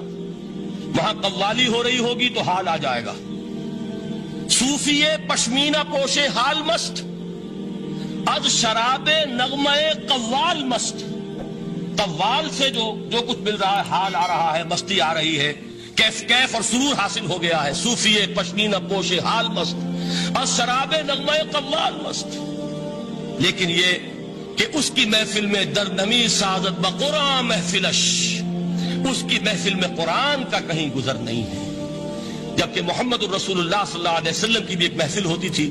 S3: وہاں قوالی ہو رہی ہوگی تو حال آ جائے گا. صوفی پشمینہ پوشے حال مست، از شراب نغمہ قوال مست. قوال سے جو کچھ مل رہا ہے، حال آ رہا ہے، مستی آ رہی ہے، کیف اور سرور حاصل ہو گیا ہے. صوفی پشمینہ پوشے حال مست، از شراب نغمہ قوال مست. لیکن یہ کہ اس کی محفل میں درنمی سعادت بقرآن محفلش، اس کی محفل میں قرآن کا کہیں گزر نہیں ہے. جبکہ محمد الرسول اللہ صلی اللہ علیہ وسلم کی بھی ایک محفل ہوتی تھی،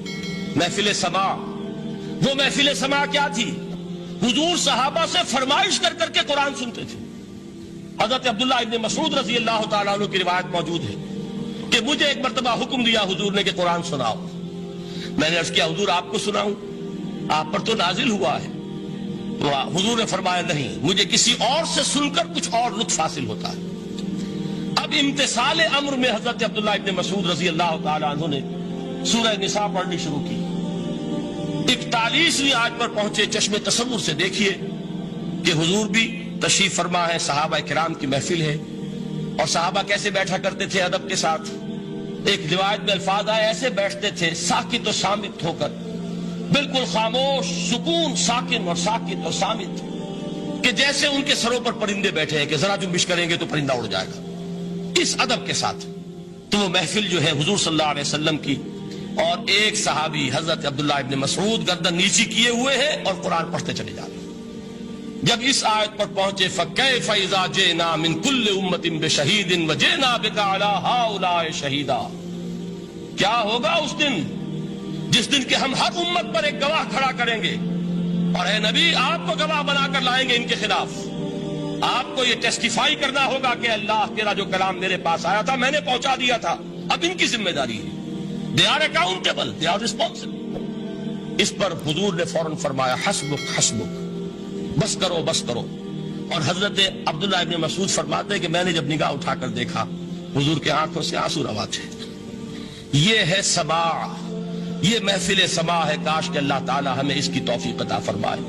S3: محفل سماع. وہ محفل سماع کیا تھی؟ حضور صحابہ سے فرمائش کر کر کے قرآن سنتے تھے. حضرت عبداللہ ابن مسعود رضی اللہ تعالیٰ عنہ کی روایت موجود ہے کہ مجھے ایک مرتبہ حکم دیا حضور نے کہ قرآن سناؤ. میں نے عرض کیا حضور آپ کو سناؤں؟ آپ پر تو نازل ہوا ہے. تو حضور نے فرمایا نہیں، مجھے کسی اور سے سن کر کچھ اور لطف حاصل ہوتا ہے. اب امتثال امر میں حضرت عبداللہ ابن مسعود رضی اللہ تعالیٰ عنہ نے سورہ نساء پڑھنی شروع کی. 41ویں آیت پر پہنچے. چشم تصور سے دیکھیے کہ حضور بھی تشریف فرما ہے، صحابہ کرام کی محفل ہے، اور صحابہ کیسے بیٹھا کرتے تھے ادب کے ساتھ. ایک روایت میں الفاظ آئے ایسے بیٹھتے تھے ساکت و صامت ہو کر، بالکل خاموش، سکون، ساکن اور ساکت اور صامت، کہ جیسے ان کے سروں پر پرندے بیٹھے ہیں کہ ذرا جنبش کریں گے تو پرندہ اڑ جائے گا، اس ادب کے ساتھ. تو وہ محفل جو ہے حضور صلی اللہ علیہ وسلم کی، اور ایک صحابی حضرت عبداللہ ابن مسعود گردن نیچی کیے ہوئے ہیں اور قرآن پڑھتے چلے جا رہے ہیں. جب اس آیت پر پہنچے فَكَيْفَ إِذَا جِئْنَا مِن كُلِّ أُمَّةٍ بِشَهِيدٍ وَجِئْنَا بِكَ عَلَى هَؤُلَاءِ شَهِيدًا. کیا ہوگا اس دن جس دن کہ ہم ہر امت پر ایک گواہ کھڑا کریں گے، اور اے نبی آپ کو گواہ بنا کر لائیں گے ان کے خلاف. آپ کو یہ ٹیسٹیفائی کرنا ہوگا کہ اللہ تیرا جو کلام میرے پاس آیا تھا میں نے پہنچا دیا تھا، اب ان کی ذمہ داری ہے. They are accountable, they are responsible. اس پر حضور نے فوراً فرمایا حسبک حسبک، بس کرو بس کرو. اور حضرت عبداللہ ابن مسعود فرماتے ہیں کہ میں نے جب نگاہ اٹھا کر دیکھا حضور کے آنکھوں سے آنسو روا تھے. یہ ہے سماع، یہ محفل سماع ہے. کاش کہ اللہ تعالی ہمیں اس کی توفیق عطا فرمائے.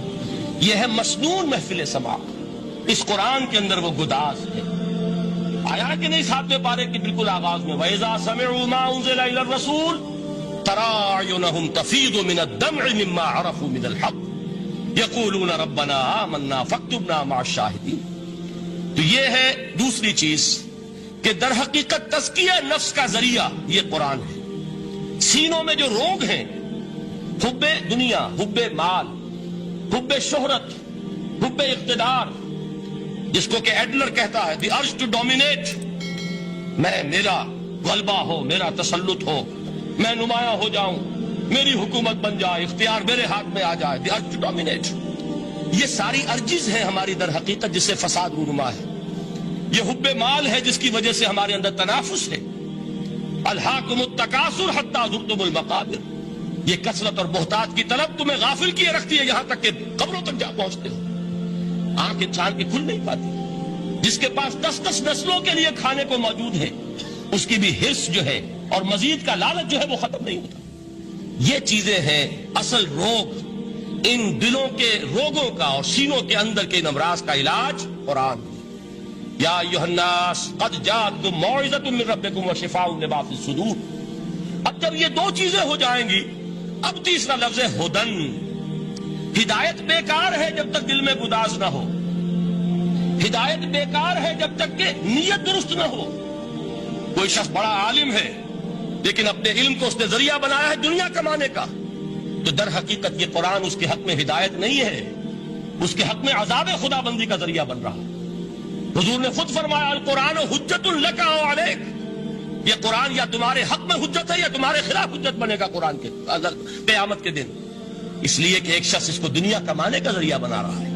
S3: یہ ہے مسنون محفل سماع. اس قرآن کے اندر وہ گداز ہے. آیا کہ نہیں 7ویں پارے کی بالکل آغاز میں وَإِذَا سَمِعُوا مَا أُنزِلَ إِلَى الرَّسُولِ تراعینہم تفیض من الدمع مما عرفوا من الحق یقولون ربنا آمنا فاکتبنا مع الشاہدین. تو یہ ہے دوسری چیز کہ در حقیقت تزکیہ نفس کا ذریعہ یہ قرآن ہے. سینوں میں جو روگ ہیں، حب دنیا، حب مال، حب شہرت، حب اقتدار، جس کو کہ ایڈلر کہتا ہے دی ارج ٹو ڈومینیٹ، میرا غلبہ ہو، میرا تسلط ہو، میں نمایاں ہو جاؤں، میری حکومت بن جائے، اختیار میرے ہاتھ میں آ جائے، دی ارج ٹو ڈومینیٹ. یہ ساری ارجز ہیں ہماری در حقیقت جس سے فساد رونما ہے. یہ حب مال ہے جس کی وجہ سے ہمارے اندر تنافس ہے. الہاکم التکاثر حتی زرتم المقابر. یہ کثرت اور بہتات کی طلب تمہیں غافل کیے رکھتی ہے یہاں تک کہ قبروں تک جا پہنچتے ہو. آنکھ انسان کی کھل نہیں پاتی. جس کے پاس 10 نسلوں کے لیے کھانے کو موجود ہے، اس کی بھی حرص جو ہے اور مزید کا لالچ جو ہے وہ ختم نہیں ہوتا. یہ چیزیں ہیں اصل روگ. ان دلوں کے روگوں کا اور سینوں کے اندر کے ان امراض کا علاج قرآن. یا ایھا الناس قد جاءتکم موعظۃ من ربکم وشفاء لما فی الصدور. اب جب یہ دو چیزیں ہو جائیں گی، اب تیسرا لفظ ہے ہدن. ہدایت بیکار ہے جب تک دل میں گداز نہ ہو. ہدایت بیکار ہے جب تک کہ نیت درست نہ ہو. کوئی شخص بڑا عالم ہے لیکن اپنے علم کو اس نے ذریعہ بنایا ہے دنیا کمانے کا، تو در حقیقت یہ قرآن اس کے حق میں ہدایت نہیں ہے، اس کے حق میں عذاب خدا بندی کا ذریعہ بن رہا. حضور نے خود فرمایا القرآن حجت لک او علیک. یہ قرآن یا تمہارے حق میں حجت ہے یا تمہارے خلاف حجت بنے گا قرآن کے قیامت کے دن. اس لیے کہ ایک شخص اس کو دنیا کمانے کا ذریعہ بنا رہا ہے،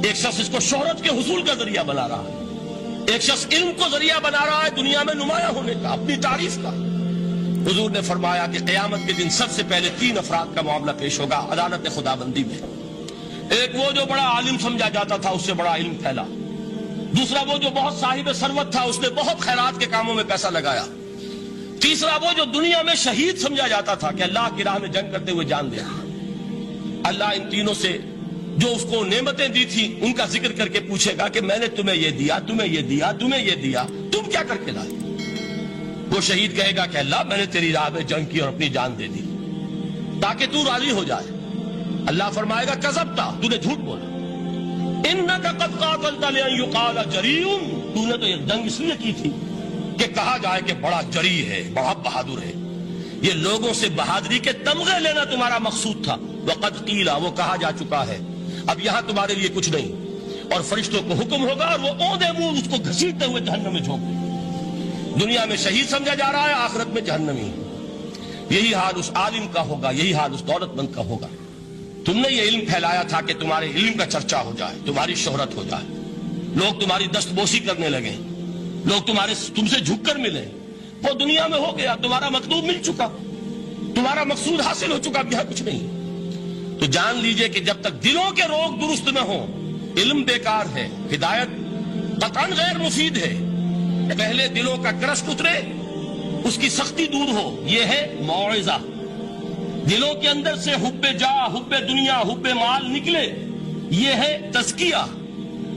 S3: ایک شخص اس کو شہرت کے حصول کا ذریعہ بنا رہا ہے، ایک شخص علم کو ذریعہ بنا رہا ہے دنیا میں نمایاں ہونے کا، اپنی تعریف کا. حضور نے فرمایا کہ قیامت کے دن سب سے پہلے 3 افراد کا معاملہ پیش ہوگا عدالت خدا بندی میں. ایک وہ جو بڑا عالم سمجھا جاتا تھا، اس سے بڑا علم پھیلا. دوسرا وہ جو بہت صاحب ثروت تھا، اس نے بہت خیرات کے کاموں میں پیسہ لگایا. تیسرا وہ جو دنیا میں شہید سمجھا جاتا تھا کہ اللہ کی راہ میں جنگ کرتے ہوئے جان دیا. اللہ ان تینوں سے جو اس کو نعمتیں دی تھی ان کا ذکر کر کے پوچھے گا کہ میں نے تمہیں یہ دیا، تمہیں یہ دیا، تمہیں یہ دیا، تم کیا کر کے لائے؟ وہ شہید کہے گا کہ اللہ میں نے تیری راہ میں جنگ کی اور اپنی جان دے دی تاکہ تو راضی ہو جائے. اللہ فرمائے گا کذبتا، تو نے جھوٹ بولا. انک قد قاتلت لان یقال جریء. تو نے تو یہ جنگ اس لیے کی تھی کہ کہا جائے کہ بڑا جری ہے، بڑا بہادر ہے. یہ لوگوں سے بہادری کے تمغے لینا تمہارا مقصود تھا. وقد قیل، وہ کہا جا چکا ہے، اب یہاں تمہارے لیے کچھ نہیں. اور فرشتوں کو حکم ہوگا اور وہ اوندے منہ اس کو گھسیٹتے ہوئے جہنم میں جھونک دیں. دنیا میں شہید سمجھا جا رہا ہے، آخرت میں جہنمی. یہی حال اس عالم کا ہوگا، یہی حال اس دولت مند کا ہوگا. تم نے یہ علم پھیلایا تھا کہ تمہارے علم کا چرچا ہو جائے، تمہاری شہرت ہو جائے، لوگ تمہاری دست بوسی کرنے لگے، لوگ تم سے جھک کر ملے. وہ دنیا میں ہو گیا، تمہارا مطلوب مل چکا، تمہارا مقصود حاصل ہو چکا، اب یہاں کچھ نہیں. تو جان لیجئے کہ جب تک دلوں کے روگ درست نہ ہوں، علم بیکار ہے، ہدایت قطعاً غیر مفید ہے. پہلے دلوں کا کرشک اترے، اس کی سختی دور ہو، یہ ہے موعظہ. دلوں کے اندر سے حب جاہ، حب دنیا، حب مال نکلے، یہ ہے تزکیہ.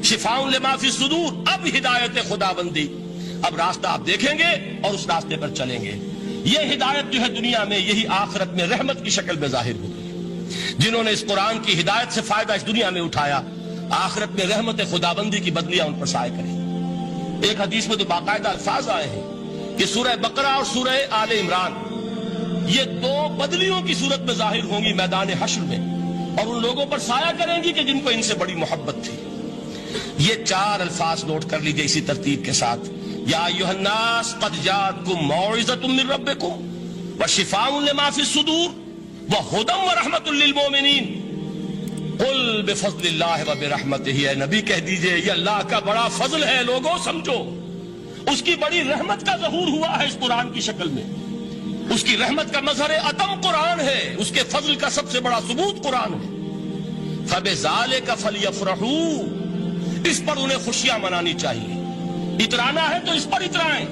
S3: شفاء لما فی الصدور. اب ہدایت خدا بندی، اب راستہ آپ دیکھیں گے اور اس راستے پر چلیں گے. یہ ہدایت جو ہے دنیا میں، یہی آخرت میں رحمت کی شکل میں ظاہر ہوگی. جنہوں نے اس قرآن کی ہدایت سے فائدہ اس دنیا میں اٹھایا، آخرت میں رحمت خدا بندی کی بدلیاں ان پر سائے کریں. ایک حدیث میں تو باقاعدہ الفاظ آئے ہیں کہ سورہ بقرہ اور سورہ آل عمران یہ 2 بدلیوں کی صورت میں ظاہر ہوں گی میدان حشر میں، اور ان لوگوں پر سایہ کریں گی کہ جن کو ان سے بڑی محبت تھی. یہ 4 الفاظ نوٹ کر لیجئے اسی ترتیب کے ساتھ. یا ایھا الناس قد جاءتکم موعظۃ من ربکم وشفاء لما فی الصدور وہدی ورحمۃ للمؤمنین. قل بفضل اللہ وبرحمتہ. اے نبی کہہ دیجئے یہ اللہ کا بڑا فضل ہے، لوگوں سمجھو. اس کی بڑی رحمت کا ظہور ہوا ہے اس قرآن کی شکل میں. اس کی رحمت کا مظہر اتم قرآن ہے، اس کے فضل کا سب سے بڑا ثبوت قرآن ہے. فبذالک فلیفرحوا. اس پر انہیں خوشیاں منانی چاہیے. اترانا ہے تو اس پر اترائیں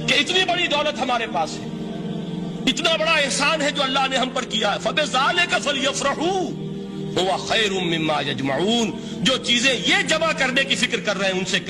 S3: کہ اتنی بڑی دولت ہمارے پاس ہے، اتنا بڑا احسان ہے جو اللہ نے ہم پر کیا ہے. فبذالک فلیفرحوا هو خیر مما یجمعون. جو چیزیں یہ جمع کرنے کی فکر کر رہے ہیں ان سے کہیں